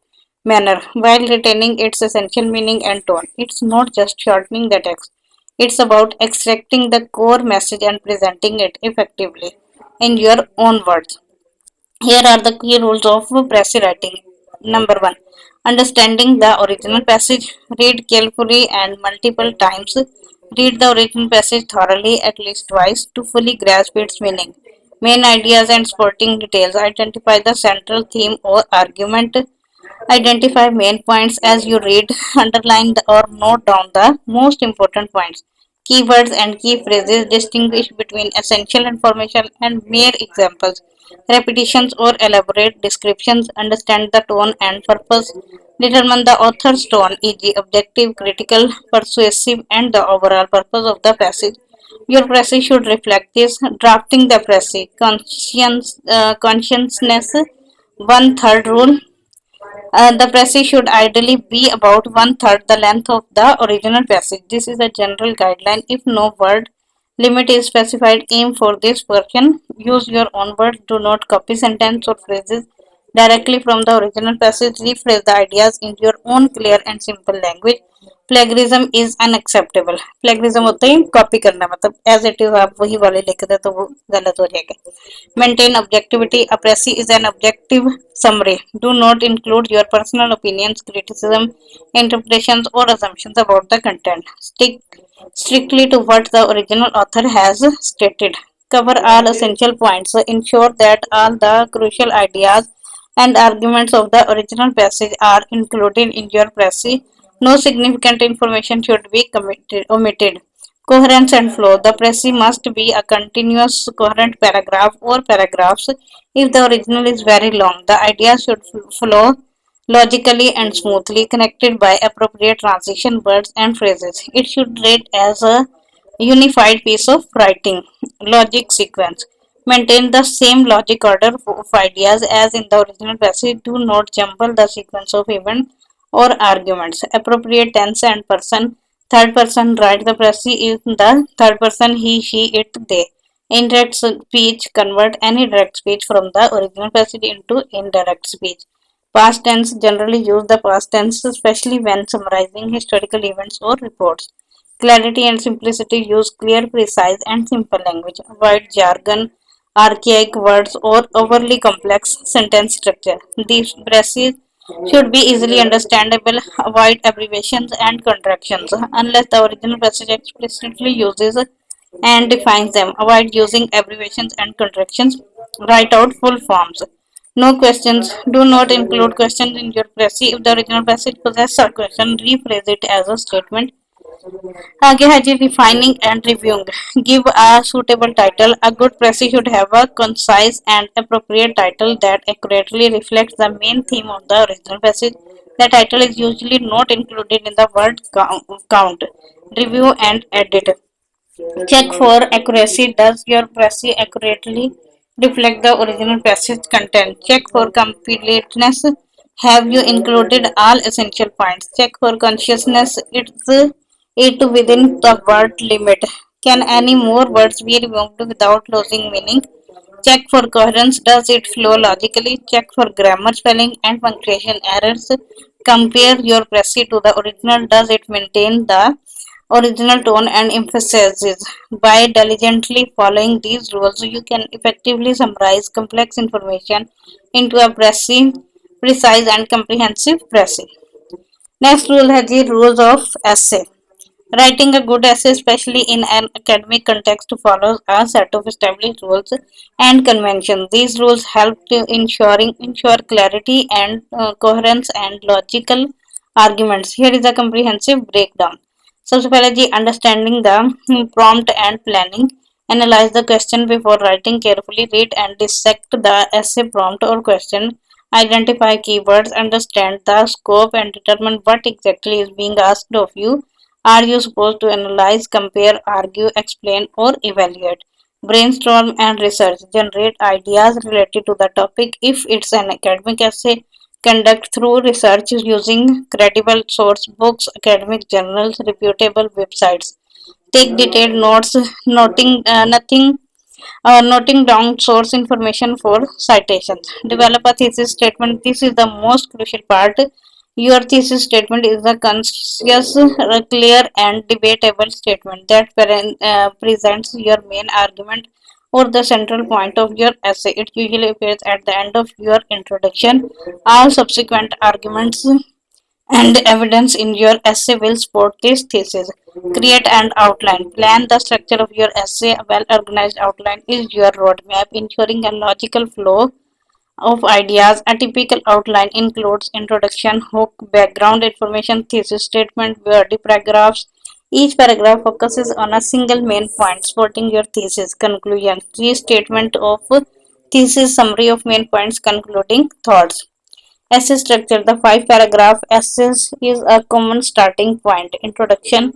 [SPEAKER 1] manner while retaining its essential meaning and tone. It's not just shortening the text, it's about extracting the core message and presenting it effectively in your own words. Here are the key rules of passage writing. Number one, understanding the original passage. Read carefully and multiple times. Read the original passage thoroughly at least twice to fully grasp its meaning. Main ideas and supporting details. Identify the central theme or argument. Identify main points as you read. Underline or note down the most important points. Keywords and key phrases distinguish between essential information and mere examples. Repetitions or elaborate descriptions. Understand the tone and purpose. Determine the author's tone, e.g., objective, critical, persuasive, and the overall purpose of the passage. Your passage should reflect this. Drafting the passage. Consciousness. One third rule. The passage should ideally be about one third the length of the original passage. This is a general guideline. If no word limit is specified, aim for this portion. Use your own words. Do not copy sentence or phrases directly from the original passage. Rephrase the ideas in your own clear and simple language. Plagiarism is unacceptable plagiarism होता है copy करना मतलब as it is आप वही वाले लिख दे तो वो गलत हो जाएगा maintain objectivity a precis is an objective summary. Do not include your personal opinions, criticism, interpretations, or assumptions about the content. Stick strictly to what the original author has stated. Cover all essential points. So ensure that all the crucial ideas and arguments of the original passage are included in your passage. No significant information should be omitted. Coherence and flow. The passage must be a continuous, coherent paragraph or paragraphs. If the original is very long, the idea should flow logically and smoothly, connected by appropriate transition words and phrases. It should read as a unified piece of writing. Logic sequence. Maintain the same logic order of ideas as in the original passage. Do not jumble the sequence of events or arguments. Appropriate tense and person. Third person write the passage in the third person he, she, it, they. Indirect speech convert any direct speech from the original passage into indirect speech. Past tense generally use the past tense, especially when summarizing historical events or reports. Clarity and simplicity use clear, precise, and simple language. Avoid jargon, archaic words, or overly complex sentence structure. These phrases should be easily understandable. Avoid abbreviations and contractions unless the original passage explicitly uses and defines them. Avoid using abbreviations and contractions. Write out full forms. No questions. Do not include questions in your précis. If the original passage possesses a question, rephrase it as a statement. आगे है जी refining and reviewing. Give a suitable title. A good précis should have a concise and appropriate title that accurately reflects the main theme of the original passage. The title is usually not included in the word count. Review and edit. Check for accuracy. Does your précis accurately reflect the original passage content? Check for completeness. Have you included all essential points? Check for consciousness. It's it within the word limit. Can any more words be removed without losing meaning? Check for coherence. Does it flow logically? Check for grammar, spelling, and punctuation errors. Compare your précis to the original. Does it maintain the original tone and emphasis? By diligently following these rules, you can effectively summarize complex information into a precise and comprehensive précis. Next rule है जी rules of essay. Writing a good essay, especially in an academic context, follows a set of established rules and conventions. These rules help to ensure clarity and coherence and logical arguments. Here is a comprehensive breakdown. सबसे पहले जी understanding the prompt and planning. Analyze the question before writing carefully. Read and dissect the essay prompt or question. Identify keywords. Understand the scope and determine what exactly is being asked of you. Are you supposed to analyze, compare, argue, explain, or evaluate? Brainstorm and research. Generate ideas related to the topic. If it's an academic essay, conduct through research using credible source books, academic journals, reputable websites. Take detailed notes, noting down source information for citations. Develop a thesis statement. This is the most crucial part. Your thesis statement is a conscious, clear, and debatable statement that presents your main argument or the central point of your essay. It usually appears at the end of your introduction. All subsequent arguments and evidence in your essay will support this thesis. Create an outline. Plan the structure of your essay. A well organized outline is your roadmap, ensuring a logical flow of ideas. A typical outline includes introduction, hook, background information, thesis statement, body paragraphs. Each paragraph focuses on a single main point supporting your thesis. Conclusion. Restatement of thesis, summary of main points, concluding thoughts. Essay structure. The five paragraph essay is a common starting point. Introduction.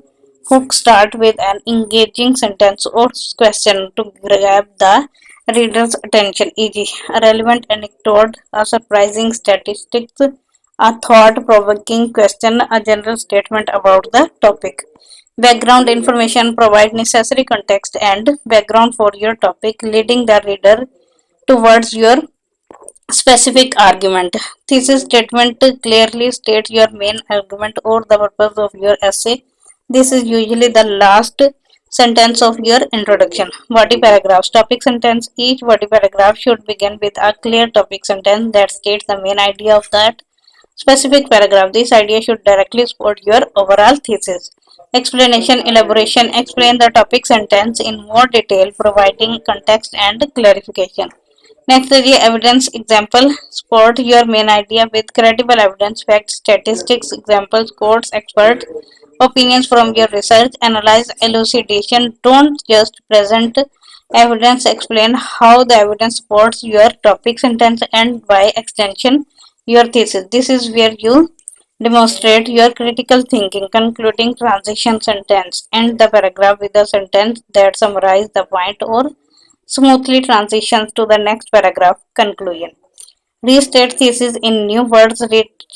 [SPEAKER 1] Hook start with an engaging sentence or question to grab the reader's attention, e.g., a relevant anecdote, a surprising statistics, a thought provoking question, a general statement about the topic. Background information provide necessary context and background for your topic, leading the reader towards your specific argument. Thesis statement clearly states your main argument or the purpose of your essay. This is usually the last sentence of your introduction. Body paragraphs. Topic sentence. Each body paragraph should begin with a clear topic sentence that states the main idea of that specific paragraph. This idea should directly support your overall thesis. Explanation, elaboration. Explain the topic sentence in more detail, providing context and clarification. Next is the evidence example. Support your main idea with credible evidence, facts, statistics, examples, quotes, expert opinions from your research. Analyze elucidation. Don't just present evidence, explain how the evidence supports your topic sentence and by extension your thesis. This is where you demonstrate your critical thinking. Concluding transition sentence. End the paragraph with a sentence that summarizes the point or smoothly transitions to the next paragraph. Conclusion. Restate thesis in new words.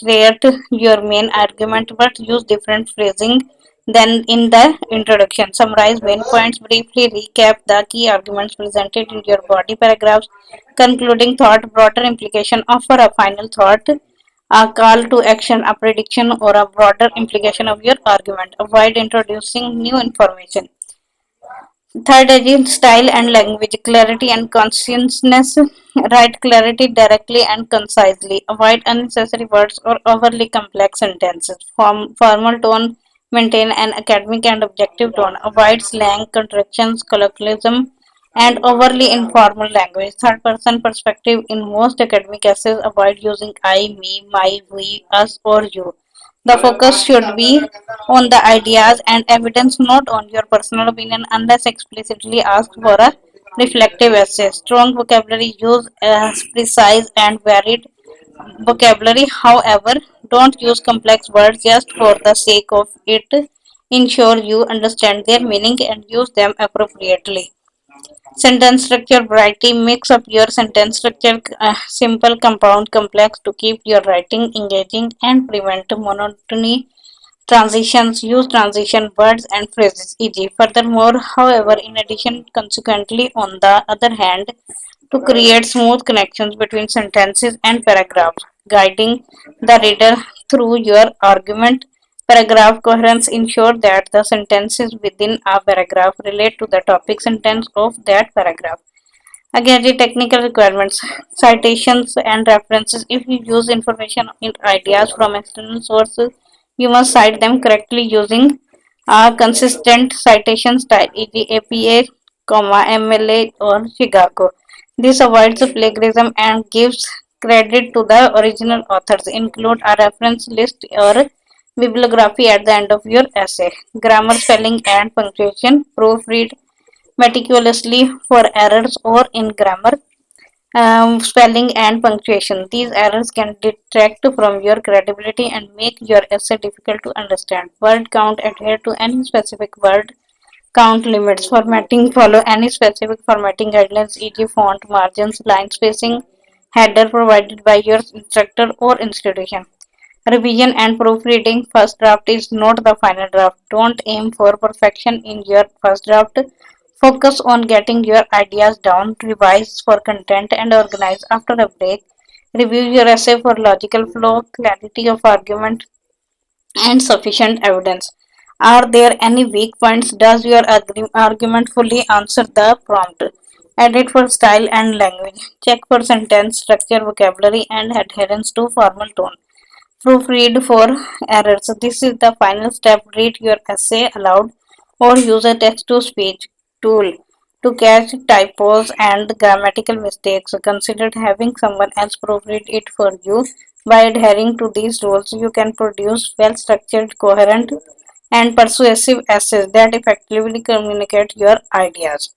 [SPEAKER 1] Reiterate your main argument but use different phrasing than in the introduction. Summarize main points briefly. Recap the key arguments presented in your body paragraphs. Concluding thought, broader implication. Offer a final thought, a call to action, a prediction, or a broader implication of your argument. Avoid introducing new information. Third is style and language, clarity and consciousness. Write clarity directly and concisely. Avoid unnecessary words or overly complex sentences. Formal tone Maintain an academic and objective tone. Avoid slang, contractions, colloquialism, and overly informal language. Third person perspective in most academic essays. Avoid using I, me, my, we, us, or you. The focus should be on the ideas and evidence, not on your personal opinion, unless explicitly asked for a reflective essay. Strong vocabulary, use precise and varied vocabulary. However, don't use complex words just for the sake of it. Ensure you understand their meaning and use them appropriately. Sentence structure variety, mix up your sentence structure, simple, compound, complex, to keep your writing engaging and prevent monotony. Transitions, use transition words and phrases, e.g. Furthermore, however, in addition, consequently, on the other hand, to create smooth connections between sentences and paragraphs, guiding the reader through your argument. Paragraph coherence, ensure that the sentences within a paragraph relate to the topic sentence of that paragraph. Again, the technical requirements, citations and references. If you use information and ideas from external sources, you must cite them correctly using a consistent citation style, e.g., APA, MLA, or Chicago. This avoids plagiarism and gives credit to the original authors. Include a reference list or bibliography at the end of your essay. Grammar, spelling, and punctuation. Proofread meticulously for errors or in grammar, spelling, and punctuation. These errors can detract from your credibility and make your essay difficult to understand. Word count, adhere to any specific word count limits. Formatting, follow any specific formatting guidelines, e.g., font, margins, line spacing, header provided by your instructor or institution. Revision and proofreading. First draft is not the final draft. Don't aim for perfection in your first draft. Focus on getting your ideas down, revise for content, and organize after a break. Review your essay for logical flow, clarity of argument, and sufficient evidence. Are there any weak points? Does your argument fully answer the prompt? Edit for style and language. Check for sentence structure, vocabulary, and adherence to formal tone. Proofread for errors. This is the final step. Read your essay aloud or use a text to speech tool to catch typos and grammatical mistakes. Consider having someone else proofread it for you. By adhering to these rules, you can produce well structured, coherent, and persuasive essays that effectively communicate your ideas.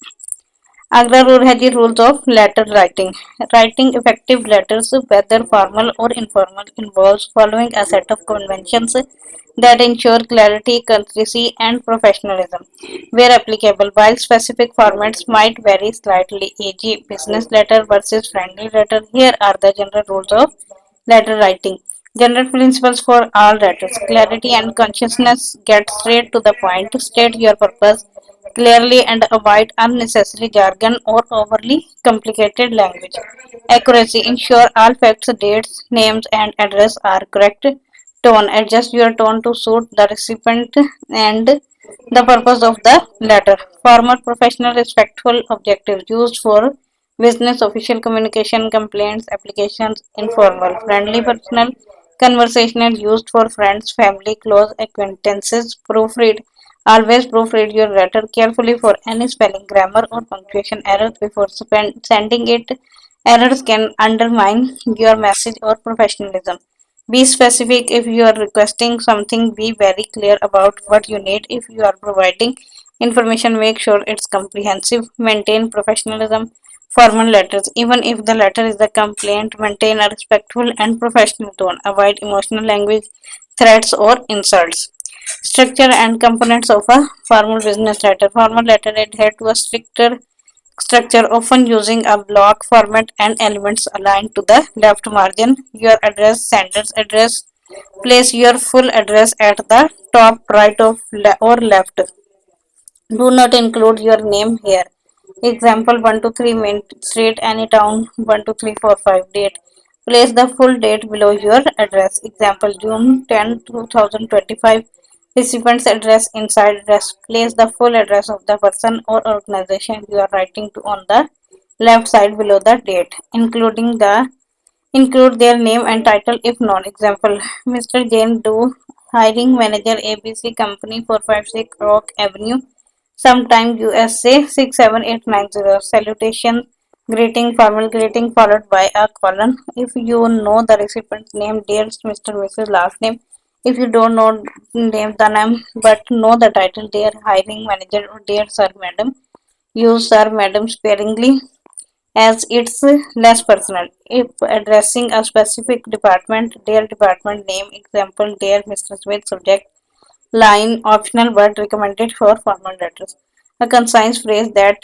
[SPEAKER 1] अगला rule है जी rules of letter writing. Writing effective letters, whether formal or informal, involves following a set of conventions that ensure clarity, courtesy, and professionalism. Where applicable, while specific formats might vary slightly, e.g., business letter versus friendly letter, here are the general rules of letter writing. General principles for all letters. Clarity and consciousness. Get straight to the point. State your purpose clearly and avoid unnecessary jargon or overly complicated language. Accuracy. Ensure all facts, dates, names, and address are correct. Tone. Adjust your tone to suit the recipient and the purpose of the letter. Formal, professional, respectful, objective. Used for business, official communication, complaints, applications. Informal, friendly, personal, conversational. Used for friends, family, close acquaintances. Proofread. Always proofread your letter carefully for any spelling, grammar, or punctuation errors before sending it. Errors can undermine your message or professionalism. Be specific if you are requesting something. Be very clear about what you need. If you are providing information, make sure it's comprehensive. Maintain professionalism. Formal letters. Even if the letter is a complaint, maintain a respectful and professional tone. Avoid emotional language, threats, or insults. Structure and components of a formal business letter. Formal letter adhere to a stricter structure, often using a block format and elements aligned to the left margin. Your address, sender's address. Place your full address at the top right of or left. Do not include your name here. Example 123 Main Street, any town 12345 date. Place the full date below your address. Example June 10, 2025. Recipient's address inside address. Place the full address of the person or organization you are writing to on the left side below the date, include their name and title if known. Example Mr. Jane Doe Hiring manager ABC company 456 Rock Avenue, sometime USA 67890. Salutation, greeting, formal greeting followed by a colon. If you know the recipient's name, dear Mr. Mrs. last name. If you don't know name the name but know the title, dear hiring manager or dear sir madam, use sir madam sparingly as it's less personal. If addressing a specific department, their department name, example, their Mr. Smith, subject, line, optional but recommended for formal letters. A concise phrase that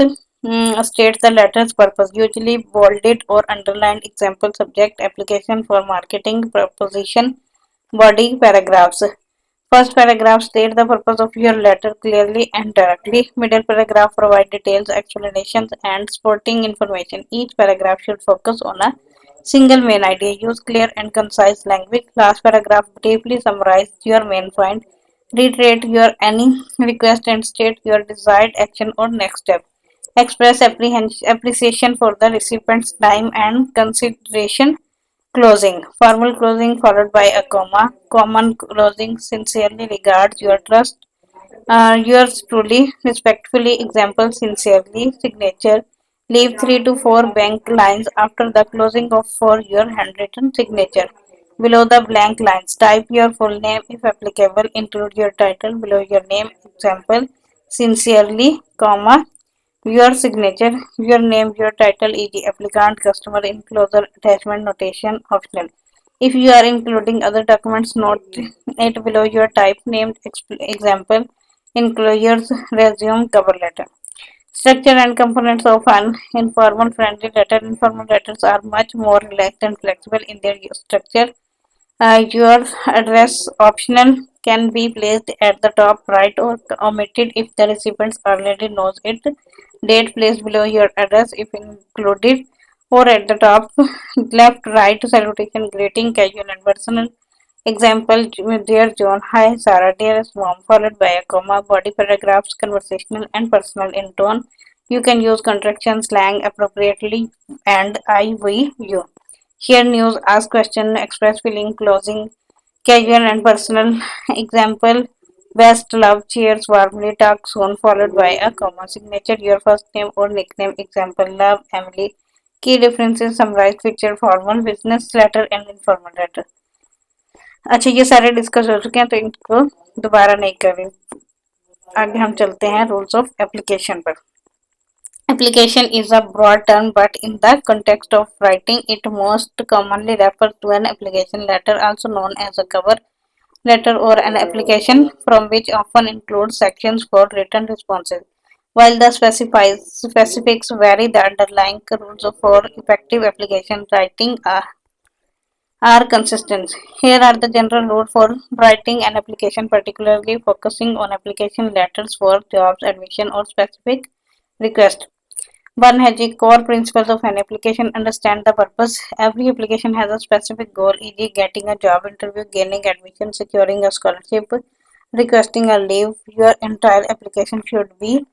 [SPEAKER 1] states the letter's purpose, usually bolded or underlined, example, subject, application for marketing, proposition, body, paragraphs. First paragraph states the purpose of your letter clearly and directly. Middle paragraph provide details, explanations, and supporting information. Each paragraph should focus on a single main idea. Use clear and concise language. Last paragraph briefly summarize your main point. Reiterate your any request and state your desired action or next step. Express appreciation for the recipient's time and consideration. Closing. Formal closing followed by a comma. Common closing sincerely regards your trust. Yours truly, respectfully, example, sincerely, signature. Leave 3 to 4 blank lines after the closing of for your handwritten signature. Below the blank lines, type your full name if applicable. Include your title below your name. Example, sincerely, comma, your signature, your name, your title, e.g. applicant, customer, enclosure, attachment, notation, optional. If you are including other documents, note it below your type named example, enclosures, resume, cover letter. Structure and components of an informal friendly letter. Informal letters are much more relaxed and flexible in their structure. Your address optional can be placed at the top right or omitted if the recipient already knows it. Date placed below your address if included, or at the top left right salutation greeting casual and personal. Example, dear John, hi Sarah, dearest mom, followed by a comma, body paragraphs, conversational and personal in tone. You can use contraction slang appropriately and I, we, you. Share news, ask question, express feeling, closing, casual and personal. Example, best love, cheers, warmly, talk soon, followed by a comma. Signature, your first name or nickname. Example, love, Emily. Key differences, summarize, picture, formal, business letter and informal letter. अच्छा ये सारे discuss हो चुके हैं तो इनको दोबारा नहीं करें. आगे हम चलते हैं रूल्स ऑफ एप्लीकेशन पर. Application is a broad term, but in the context of writing, it most commonly refers to an application letter, also known as a cover letter or an application from which often includes sections for written responses. While the specifics vary, the underlying rules for effective application writing are consistent. Here are the general rules for writing an application, particularly focusing on application letters for jobs, admission, or specific request. One has the core principles of an application. Understand the purpose. Every application has a specific goal, e.g., getting a job interview, gaining admission, securing a scholarship, requesting a leave. Your entire application should be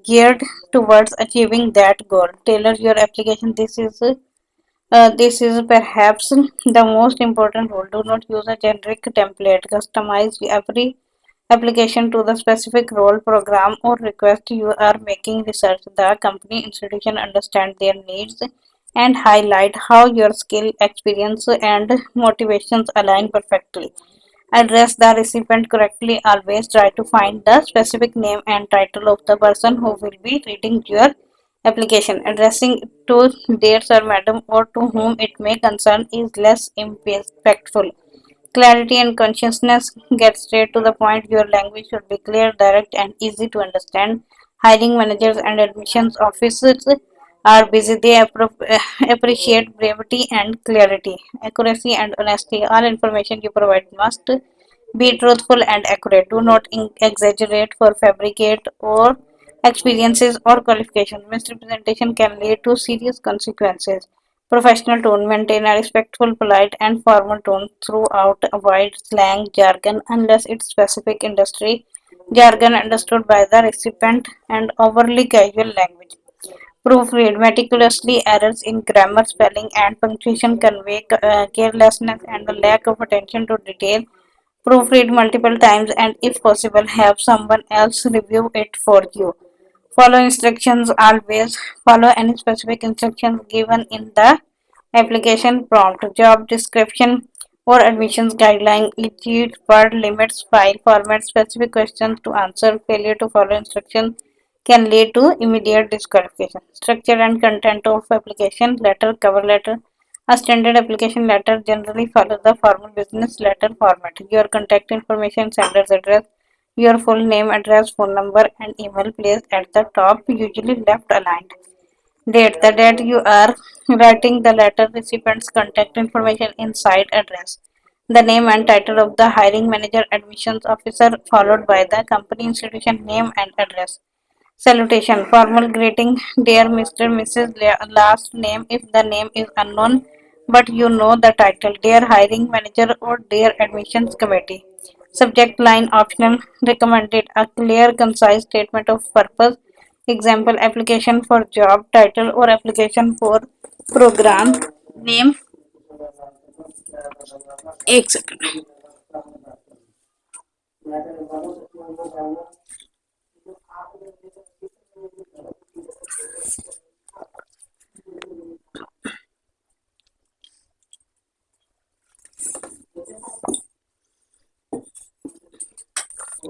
[SPEAKER 1] geared towards achieving that goal. Tailor your application. This is perhaps the most important rule. Do not use a generic template. Customize every application to the specific role, program, or request you are making. Research the company institution, understand their needs, and highlight how your skill, experience, and motivations align perfectly. Address the recipient correctly. Always try to find the specific name and title of the person who will be reading your application. Addressing to dear sir, madam, or to whom it may concern is less impactful. Clarity and consciousness. Get straight to the point. Your language should be clear, direct, and easy to understand. Hiring managers and admissions officers are busy. They appreciate brevity and clarity, accuracy and honesty. All information you provide must be truthful and accurate. Do not exaggerate or fabricate or experiences or qualifications. Misrepresentation can lead to serious consequences. Professional tone. Maintain a respectful, polite, and formal tone throughout. Avoid slang, jargon, unless it's specific industry jargon understood by the recipient, and overly casual language. Proofread meticulously. Errors in grammar, spelling, and punctuation convey carelessness and a lack of attention to detail. Proofread multiple times and, if possible, have someone else review it for you. Follow instructions always. Follow any specific instructions given in the application prompt, job description, or admissions guideline. Each word limits, file format, specific questions to answer. Failure to follow instructions can lead to immediate disqualification. Structure and content of application letter, cover letter. A standard application letter generally follows the formal business letter format. Your contact information, sender's address, your full name, address, phone number, and email placed at the top, usually left aligned. Date. The date you are writing the letter, recipient's contact information inside address. The name and title of the hiring manager, admissions officer, followed by the company institution name and address. Salutation. Formal greeting. Dear Mr. Mrs. Last name if the name is unknown but you know the title. Dear hiring manager or dear admissions committee. Subject line optional. Recommended. A clear, concise statement of purpose. Example, application for job title or application for program name. एक second.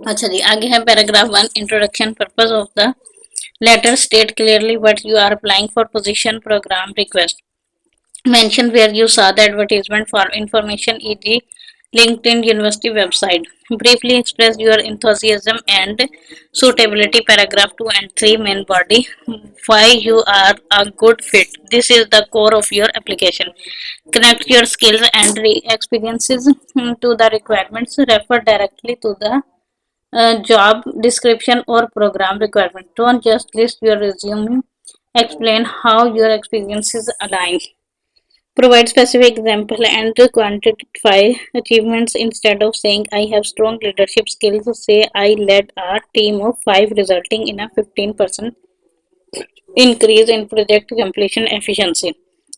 [SPEAKER 1] अच्छा जी, आगे है paragraph 1. Introduction. Purpose of the letter. State clearly what you are applying for. Position, program, request. Mention where you saw the advertisement for information, e.g., LinkedIn, university website. Briefly express your enthusiasm and suitability. Paragraph 2 and 3 main body. Why you are a good fit. This is the core of your application. Connect your skills and experiences to the requirements. Refer directly to the job description or program requirement. Don't just list your resume. Explain how your experiences align. Provide specific example and quantify achievements. Instead of saying I have strong leadership skills, say I led a team of 5 resulting in a 15% increase in project completion efficiency.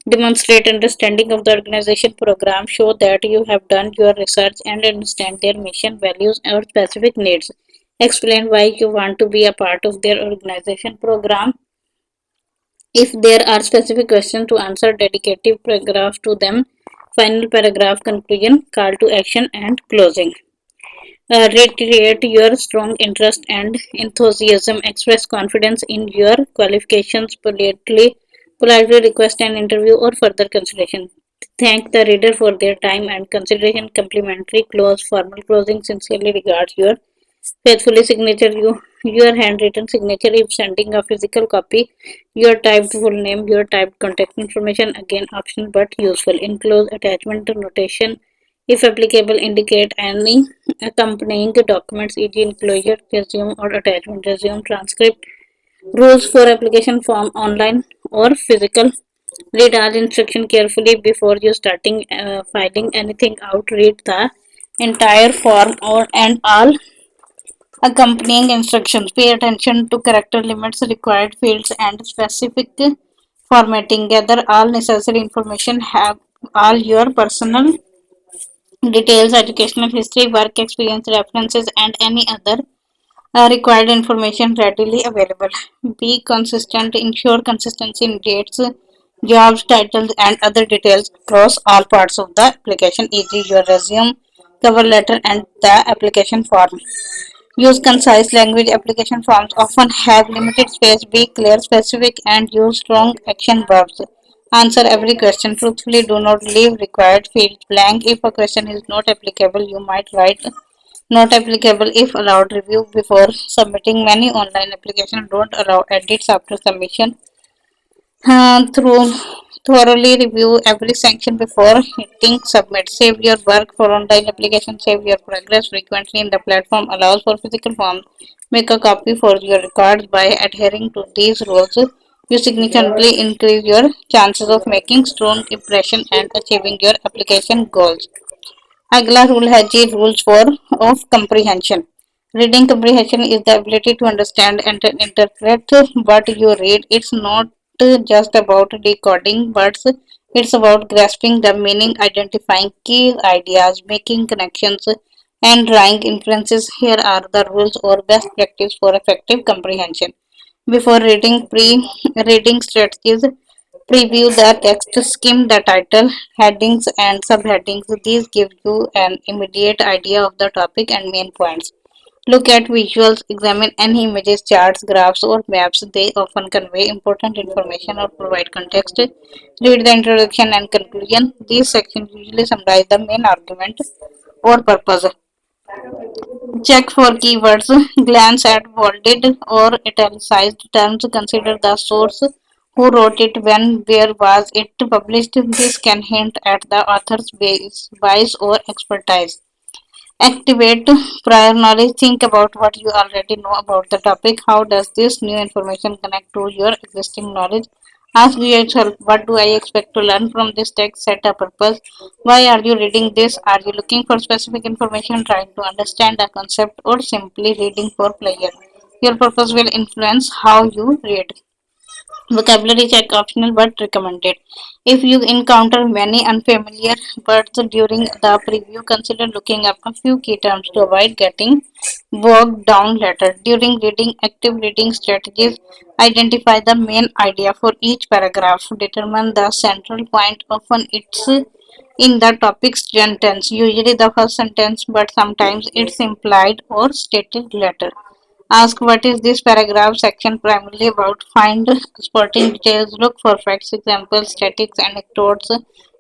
[SPEAKER 1] Demonstrate understanding of the organization program. Show that you have done your research and understand their mission, values, or specific needs. Explain why you want to be a part of their organization program. If there are specific questions to answer, dedicated paragraph to them. Final paragraph, conclusion, call to action, and closing. Reiterate your strong interest and enthusiasm. Express confidence in your qualifications. Politely request an interview or further consideration. Thank the reader for their time and consideration. Complimentary close. Formal closing. Sincerely regards your faithfully signature. Your handwritten signature if sending a physical copy. Your typed full name. Your typed contact information, again optional but useful. Enclose attachment notation. If applicable, indicate any accompanying documents, e.g., enclosure, resume or attachment. Resume transcript. Rules for application form, online or physical. Read all instruction carefully before you starting filing anything out. Read the entire form or and all accompanying instructions. Pay attention to character limits, required fields, and specific formatting. Gather all necessary information. Have all your personal details, educational history, work experience, references, and any other required information readily available. Be consistent. Ensure consistency in dates, jobs, titles, and other details across all parts of the application, e.g., your resume, cover letter, and the application form. Use concise language. Application forms often have limited space. Be clear, specific, and use strong action verbs. Answer every question truthfully. Do not leave required fields blank. If a question is not applicable, you might write not applicable if allowed. Review before submitting. Many online applications don't allow edits after submission. Through thoroughly review every section before hitting submit. Save your work for online application. Save your progress frequently in the platform allows for physical forms. Make a copy for your records. By adhering to these rules, you significantly increase your chances of making strong impression and achieving your application goals. अगला rule है जी rules for of comprehension. Reading comprehension is the ability to understand and interpret what you read. It's not just about decoding words, it's about grasping the meaning, identifying key ideas, making connections, and drawing inferences. Here are the rules or best practice for effective comprehension. Before reading, pre-reading strategies, preview the text, skim the title, headings, and subheadings. These give you an immediate idea of the topic and main points. Look at visuals, examine any images, charts, graphs, or maps. They often convey important information or provide context. Read the introduction and conclusion. These sections usually summarize the main argument or purpose. Check for keywords. Glance at bolded or italicized terms. Consider the source. Who wrote it? When? Where was it published? This can hint at the author's bias or expertise. Activate prior knowledge. Think about what you already know about the topic. How does this new information connect to your existing knowledge? Ask yourself, what do I expect to learn from this text? Set a purpose. Why are you reading this? Are you looking for specific information, trying to understand a concept, or simply reading for pleasure? Your purpose will influence how you read. Vocabulary check optional but recommended. If you encounter many unfamiliar words during the preview, consider looking up a few key terms to avoid getting bogged down later. During reading, active reading strategies identify the main idea for each paragraph. Determine the central point. Often it's in the topic's sentence, usually the first sentence, but sometimes it's implied or stated later. Ask what is this paragraph section primarily about? Find supporting details. Look for facts, examples, statistics, anecdotes,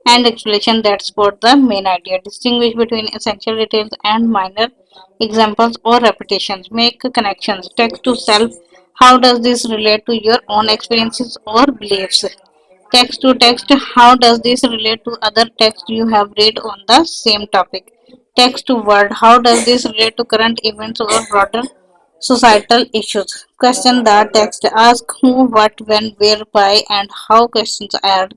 [SPEAKER 1] and explanation that support the main idea. Distinguish between essential details and minor examples or repetitions. Make connections. Text to self. How does this relate to your own experiences or beliefs? Text to text. How does this relate to other texts you have read on the same topic? Text to word. How does this relate to current events or broader societal issues? Question the text. Ask who, what, when, where, why, and how. Questions as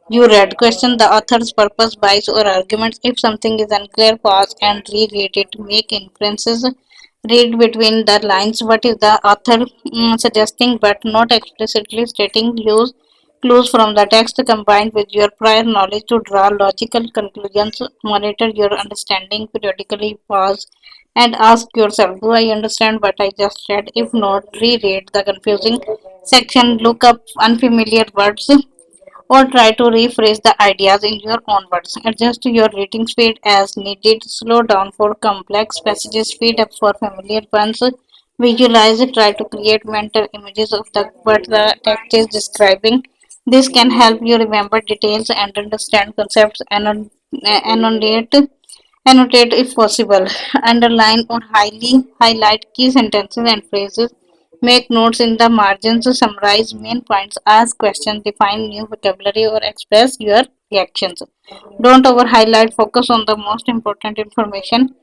[SPEAKER 1] you read. Question the author's purpose, bias, or arguments. If something is unclear, pause and reread it. Make inferences. Read between the lines. What is the author suggesting but not explicitly stating? Use clues from the text combined with your prior knowledge to draw logical conclusions. Monitor your understanding periodically. Pause and ask yourself, do I understand what I just read? If not, reread the confusing section. Look up unfamiliar words or try to rephrase the ideas in your own words. Adjust your reading speed as needed. Slow down for complex passages, speed up for familiar ones. Visualize, try to create mental images of what the text is describing. This can help you remember details and understand concepts. Annotate, annotate if possible. Underline or highlight key sentences and phrases. Make notes in the margins to summarize main points, ask questions, define new vocabulary, or express your reactions. Don't over highlight, focus on the most important information.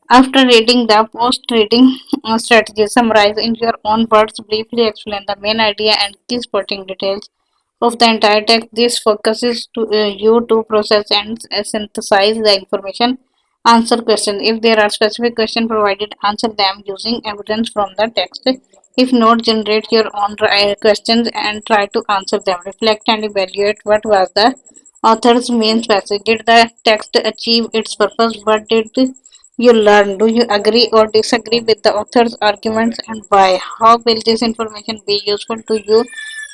[SPEAKER 1] After reading the post reading strategy, summarize in your own words, briefly explain the main idea and key supporting details of the entire text. This focuses you to process and synthesize the information. Answer questions. If there are specific questions provided, answer them using evidence from the text. If not, generate your own questions and try to answer them. Reflect and evaluate what was the author's main message. Did the text achieve its purpose? What did you learn? Do you agree or disagree with the author's arguments and why? How will this information be useful to you?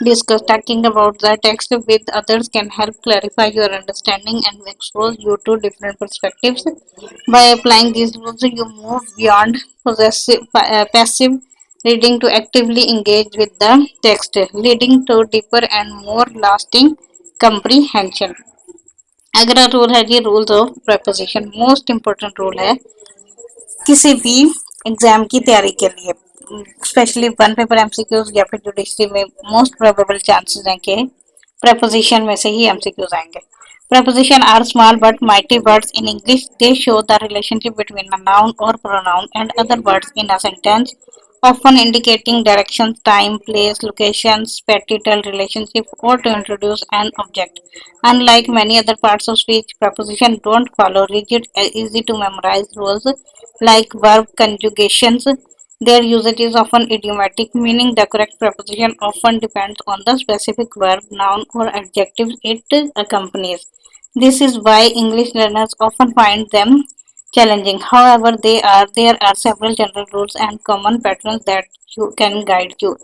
[SPEAKER 1] Discuss talking about the text with others can help clarify your understanding and expose you to different perspectives. By applying these rules, you move beyond passive reading to actively engage with the text, leading to deeper and more lasting comprehension. अगला rule है जी rules of preposition most important rule है किसी भी exam की तैयारी के लिए स्पेशली वन पेपर एमसीक्यूज या फिर जुडिशरी में मोस्ट प्रोबेबल चांसेस हैं कि प्रपोजिशन में से ही एमसीक्यूज आएंगे. Preposition are small but mighty words in English. They show the relationship between a noun or pronoun and other words in a sentence, often indicating directions, time, place, locations, spatial relationship, or to introduce an object. Unlike many other parts of speech, prepositions don't follow rigid, easy to memorize rules like verb conjugations. Their usage is often idiomatic, meaning the correct preposition often depends on the specific verb, noun, or adjective it accompanies. This is why English learners often find them challenging. However, there are several general rules and common patterns that you can guide you.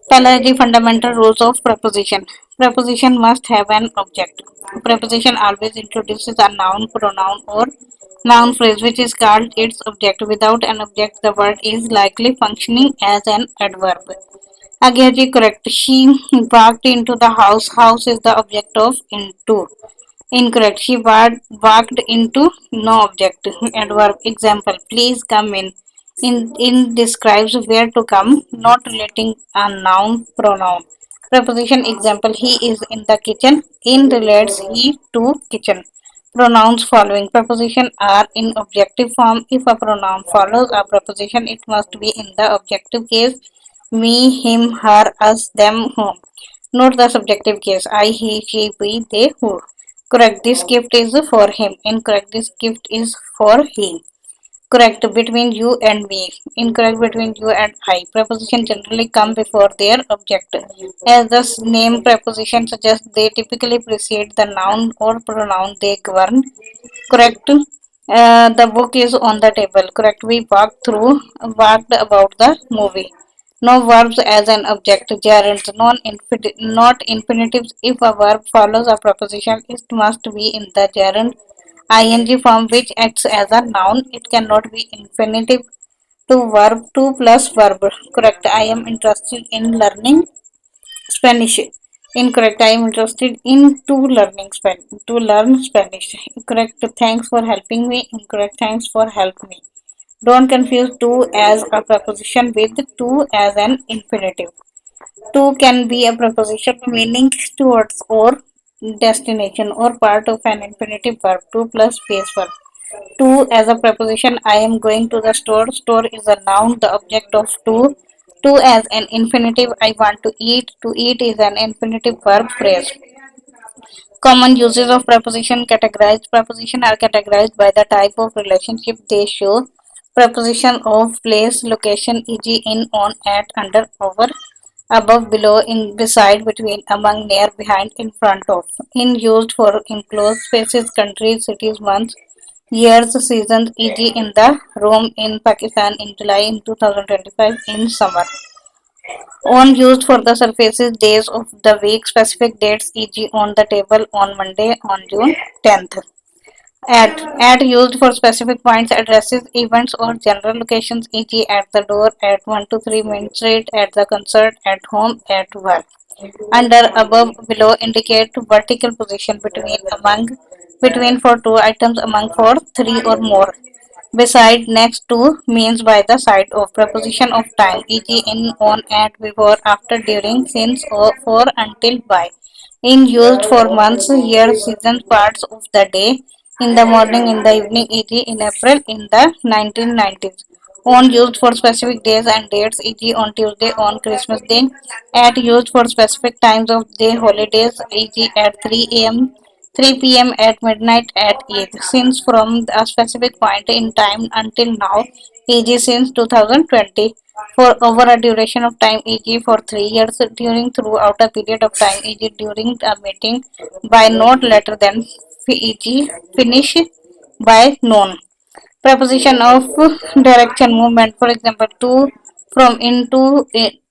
[SPEAKER 1] Pedagogy fundamental rules of preposition. Preposition must have an object. Preposition always introduces a noun, pronoun, or noun phrase which is called its object. Without an object, the word is likely functioning as an adverb. Agyaji correct. She walked into the house. House is the object of into. Incorrect. She walked into no object. Adverb. Example. Please come in. In describes where to come, not relating a noun pronoun. Preposition example. He is in the kitchen. In relates he to kitchen. Pronouns following preposition are in objective form. If a pronoun follows a preposition, it must be in the objective case. Me, him, her, us, them, whom. Note the subjective case. I, he, she, we, they, who. Correct. This gift is for him. Incorrect. This gift is for he. Correct. Between you and me. Incorrect. Between you and I. Preposition generally come before their object. As the name preposition suggests, they typically precede the noun or pronoun they govern. Correct. The book is on the table. Correct. We walked about the movie. No verbs as an object. Gerunds. Not infinitives. If a verb follows a preposition, it must be in the gerund ing form which acts as a noun. It cannot be infinitive to verb to plus verb. Correct. I am interested in learning Spanish. Incorrect. I am interested in to learn Spanish. Correct. Thanks for helping me. Incorrect. Thanks for help me. Don't confuse to as a preposition with to as an infinitive. To can be a preposition meaning towards or destination or part of an infinitive verb. To plus base verb. To as a preposition. I am going to the store. Store is a noun, the object of to. To as an infinitive. I want to eat. To eat is an infinitive verb phrase. Common uses of preposition categorized. Preposition are categorized by the type of relationship they show. Preposition of place, location, e.g. in, on, at, under, over, above, below, in, beside, between, among, near, behind, in front of. In used for enclosed spaces, countries, cities, months, years, seasons, e.g. in the room in Pakistan in July in 2025 in summer. On used for the surfaces days of the week, specific dates, e.g. on the table on Monday on June 10th. At used for specific points, addresses, events, or general locations, e.g. at the door, at 1 to 3 Main Street, at the concert, at home, at work. Under, above, below indicate vertical position between for two items, among for three or more. Beside, next to means by the side of. Preposition of time, e.g. in, on, at, before, after, during, since, or for, until, by. In used for months, years, seasons, parts of the day, in the morning, in the evening, e.g. in April in the 1990s. On used for specific days and dates, e.g. on Tuesday on Christmas Day. At used for specific times of day holidays, e.g. at 3 a.m. 3 p.m. at midnight at 8. Since from a specific point in time until now, e.g. since 2020. For over a duration of time, e.g. for 3 years, during throughout a period of time, e.g. during a meeting, by not later than, e.g. finish by noon. Preposition of direction movement, for example, to, from, into,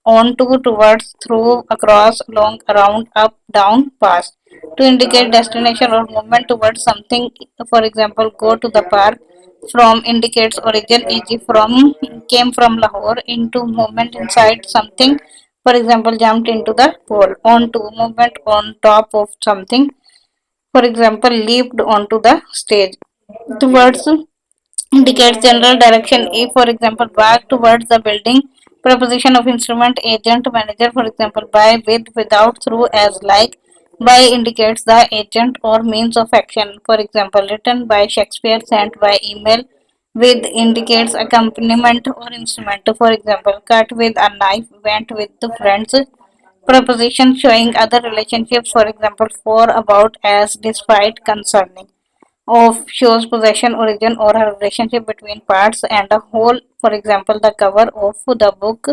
[SPEAKER 1] on to, towards, through, across, along, around, up, down, past. To indicate destination or movement towards something, for example, go to the park. From indicates origin, e.g. from, came from Lahore. Into, movement inside something, for example, jumped into the pool. On to, movement on top of something, for example, leaped onto the stage. Towards indicates general direction. If, for example, back towards the building. Preposition of instrument, agent, manager, for example, by, with, without, through, as, like. By indicates the agent or means of action. For example, written by Shakespeare, sent by email. With indicates accompaniment or instrument. For example, cut with a knife, went with the friends. Preposition showing other relationships, for example, for, about, as, despite, concerning. of shows possession, origin, or a relationship between parts and a whole. For example, the cover of the book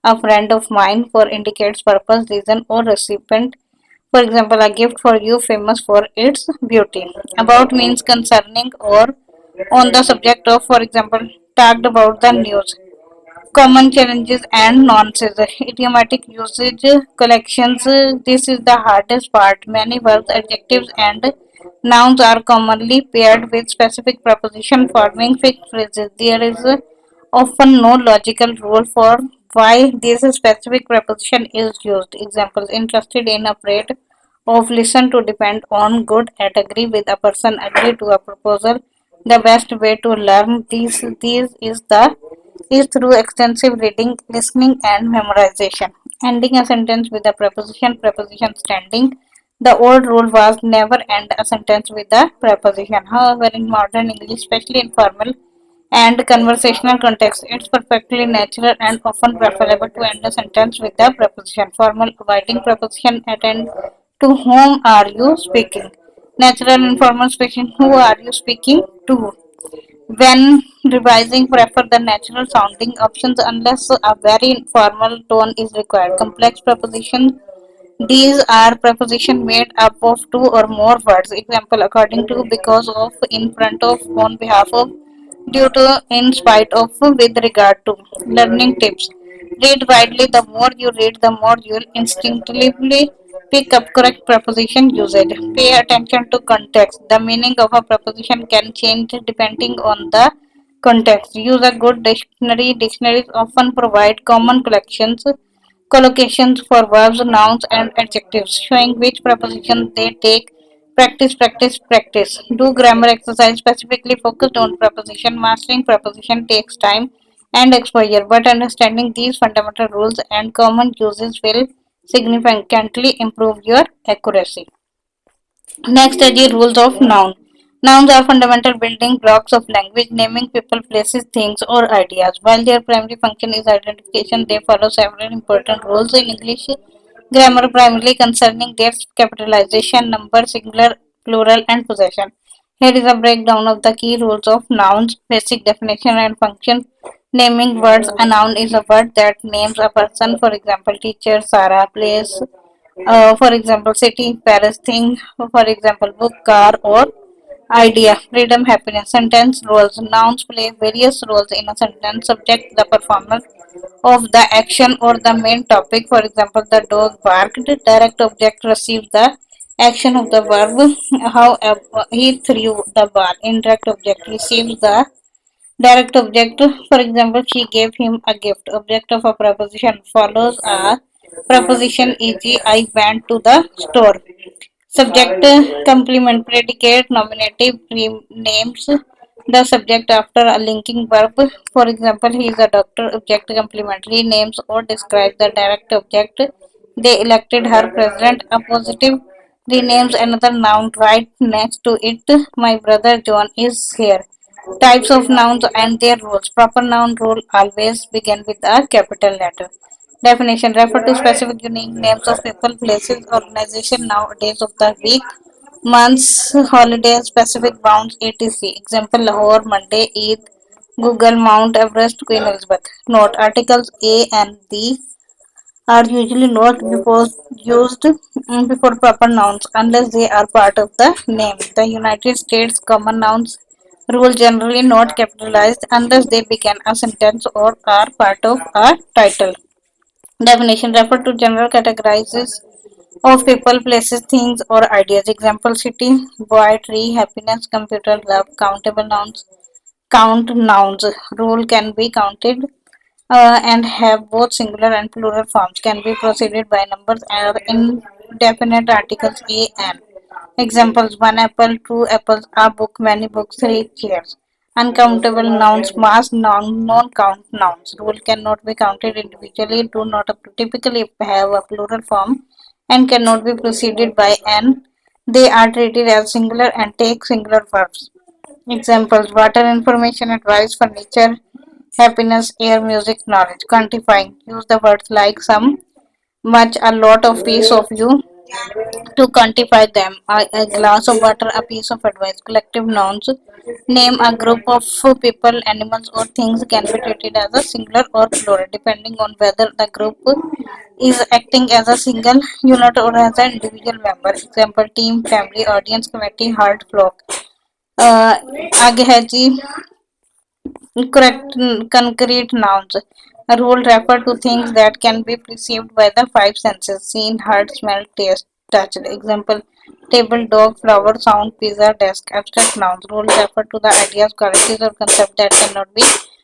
[SPEAKER 1] a friend of mine for indicates purpose, reason, or recipient. For example, a gift for you famous for its beauty. About means concerning or on the subject of, for example, talked about the news. Common challenges and nonsense. Idiomatic usage collections. This is the hardest part. Many verbs, adjectives, and nouns are commonly paired with specific preposition forming fixed phrases. There is often no logical rule for why this specific preposition is used. Examples: interested in, afraid of, listen to, depend on, good at, agree with a person, agree to a proposal. The best way to learn these is through extensive reading, listening, and memorization. Ending a sentence with a preposition standing. The old rule was never end a sentence with a preposition. However, in modern English, especially in formal and conversational context, it's perfectly natural and often preferable to end a sentence with a preposition. Formal avoiding preposition at end. To whom are you speaking? Natural informal speaking. Who are you speaking to? When revising, prefer the natural sounding options unless a very formal tone is required. Complex prepositions. These are prepositions made up of two or more words. Example: according to, because of, in front of, on behalf of, due to, in spite of, with regard to. Learning tips: read widely. The more you read, the more you'll instinctively pick up correct preposition usage. Pay attention to context. The meaning of a preposition can change depending on the context. Use a good dictionary. Dictionaries often provide common collocations for verbs, nouns, and adjectives, showing which prepositions they take. Practice, practice, practice. Do grammar exercise specifically focused on preposition. Mastering preposition takes time and exposure, but understanding these fundamental rules and common uses will significantly improve your accuracy. Next are the rules of noun. Nouns are fundamental building blocks of language, naming people, places, things, or ideas. While their primary function is identification, they follow several important rules in English grammar, primarily concerning their capitalization, number, singular, plural, and possession. Here is a breakdown of the key rules of nouns, basic definition and function. Naming words. A noun is a word that names a person, for example, teacher, Sarah, place, for example, city, Paris, thing, for example, book, car, or idea. Freedom, happiness. Sentence roles. Nouns play various roles in a sentence. Subject: the performer of the action or the main topic. For example, the dog barked. Direct object receives the action of the verb. However, he threw the ball. Indirect object receives the direct object. For example, she gave him a gift. Object of a preposition follows a preposition, e.g., I went to the store. Subject, complement, predicate, nominative, names the subject after a linking verb. For example, he is a doctor. Object, complementary, names or describes the direct object. They elected her president. A positive renames another noun right next to it. My brother John is here. Types of nouns and their rules. Proper noun rule always begin with a capital letter. Definition: refer to specific unique names of people, places, organization, nowadays of the week, months, holidays, specific bounds, etc. Example: Lahore, Monday, Eid, Google, Mount Everest, Queen Elizabeth. Note: articles A and B are usually not before used before proper nouns unless they are part of the name. The United States common nouns rule generally not capitalized unless they begin a sentence or are part of a title. Definition: refer to general categories of people, places, things, or ideas. Example: city, boy, tree, happiness, computer, love. Countable nouns. Count nouns. Rule can be counted and have both singular and plural forms. Can be preceded by numbers or indefinite articles a and. Examples: one apple, two apples, a book, many books, three chairs. Uncountable nouns, mass noun, non-count nouns. Rule cannot be counted individually, do not typically have a plural form, and cannot be preceded by an. They are treated as singular and take singular verbs. Examples: water, information, advice, furniture, happiness, air, music, knowledge. Quantifying. Use the words like some, much, a lot of, piece of you. to quantify them. A glass of water, a piece of advice. Collective nouns name a group of people, animals, or things can be treated as a singular or plural depending on whether the group is acting as a single unit or as an individual member. Example: team, family, audience, committee, heart, flock. आगे है जी correct concrete nouns. A rule refer to things that can be perceived by the five senses: seen, heard, smelled, taste, touched. Example: table, dog, flower, sound, pizza, desk. Abstract nouns. Rule refer to the ideas, qualities, or concepts that cannot be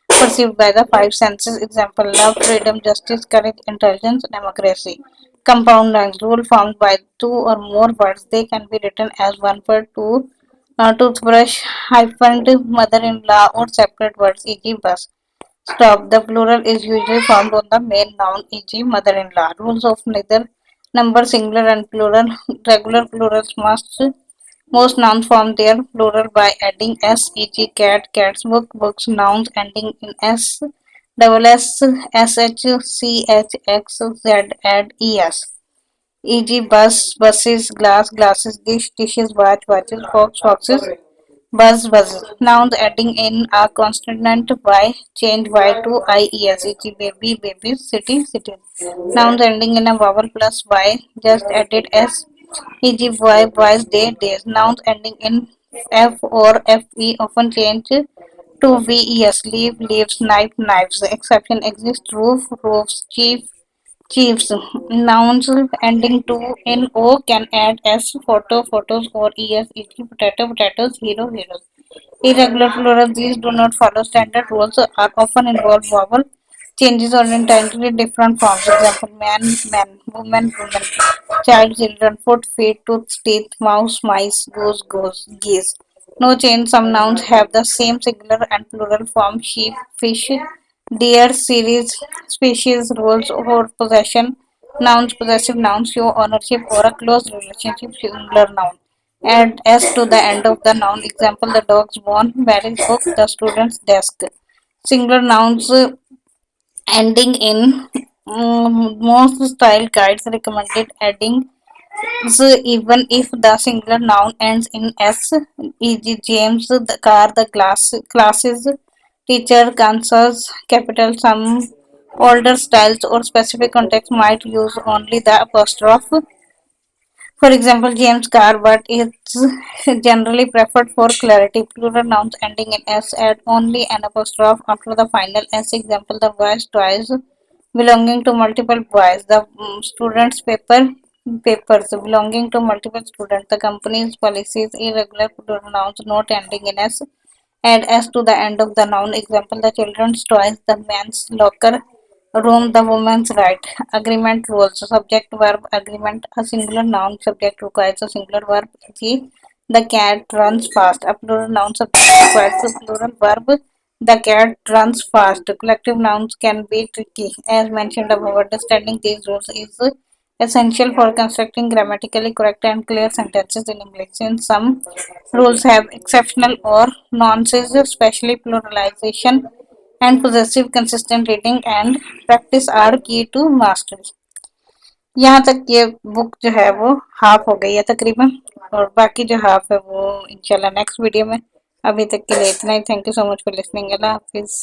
[SPEAKER 1] perceived by the five senses. Example: love, freedom, justice, courage, intelligence, democracy. Compound nouns. Rule formed by two or more words. They can be written as one word, two toothbrush, hyphened mother-in-law, or separate words, e.g. bus. Stop. The plural is usually found on the main noun, e.g. mother-in-law. Rules of neither number, singular and plural. Regular plurals most nouns form their plural by adding s, e.g. cat, cat's book, books. Nouns ending in s, double s, sh, ch, x, z, add es, e.g. bus, buses, glass, glasses, dish, dishes, watch, watches, fox, foxes, buzz, buzzes. Nouns adding in a consonant y, change y to ies, e.g. baby, babies, city, cities. Nouns ending in a vowel plus y, just added s, e.g. boy, boys, day, days. Nouns ending in f or fe often change to ves, leaf, leaves, knife, knives. Exception exists: roof, roofs, chief, chiefs. Nouns ending to in o can add s, photo, photos, or es, e.g. potato, potatoes, hero, heroes. Irregular plurals, these do not follow standard rules, are often involve vowel changes or entirely different forms. Example: man, man, woman, woman, child, children, foot, feet, tooth, teeth, mouse, mice, goose, goose, geese. No change. Some nouns have the same singular and plural form: sheep, fish, deer, series, species, roles, or possession. Nouns, possessive nouns show ownership or a close relationship. Singular noun. Add s to the end of the noun. Example: the dog's bone, Mary's book, the student's desk. Singular nouns ending in most style guides recommended adding s even if the singular noun ends in s, e.g. James, the car, the glass, classes, teacher, Kansas, capital. Some older styles or specific context might use only the apostrophe. For example, James car, but it's generally preferred for clarity. Plural nouns ending in s add only an apostrophe after the final s. Example: the boys' toys belonging to multiple boys. The students' papers belonging to multiple students. The company's policies. Irregular plural nouns not ending in s add s to the end of the noun. Example: the children's toys, the man's locker room, the woman's right. Agreement rules. Subject verb agreement. A singular noun subject requires a singular verb. E.g. the cat runs fast. A plural noun subject requires a plural verb. The cat runs fast. Collective nouns can be tricky. As mentioned above, understanding these rules is essential for constructing grammatically correct and clear sentences in English. Since some rules have exceptional or nonsense, especially pluralization and possessive consistent reading and practice are key to mastery. यहाँ तक ये book जो है वो half हो गई है तकरीबन, और बाकी जो हाफ है वो इंशाल्लाह नेक्स्ट वीडियो में। अभी तक के लिए इतना ही। Thank you so much for listening. अल्लाह हाफिज़।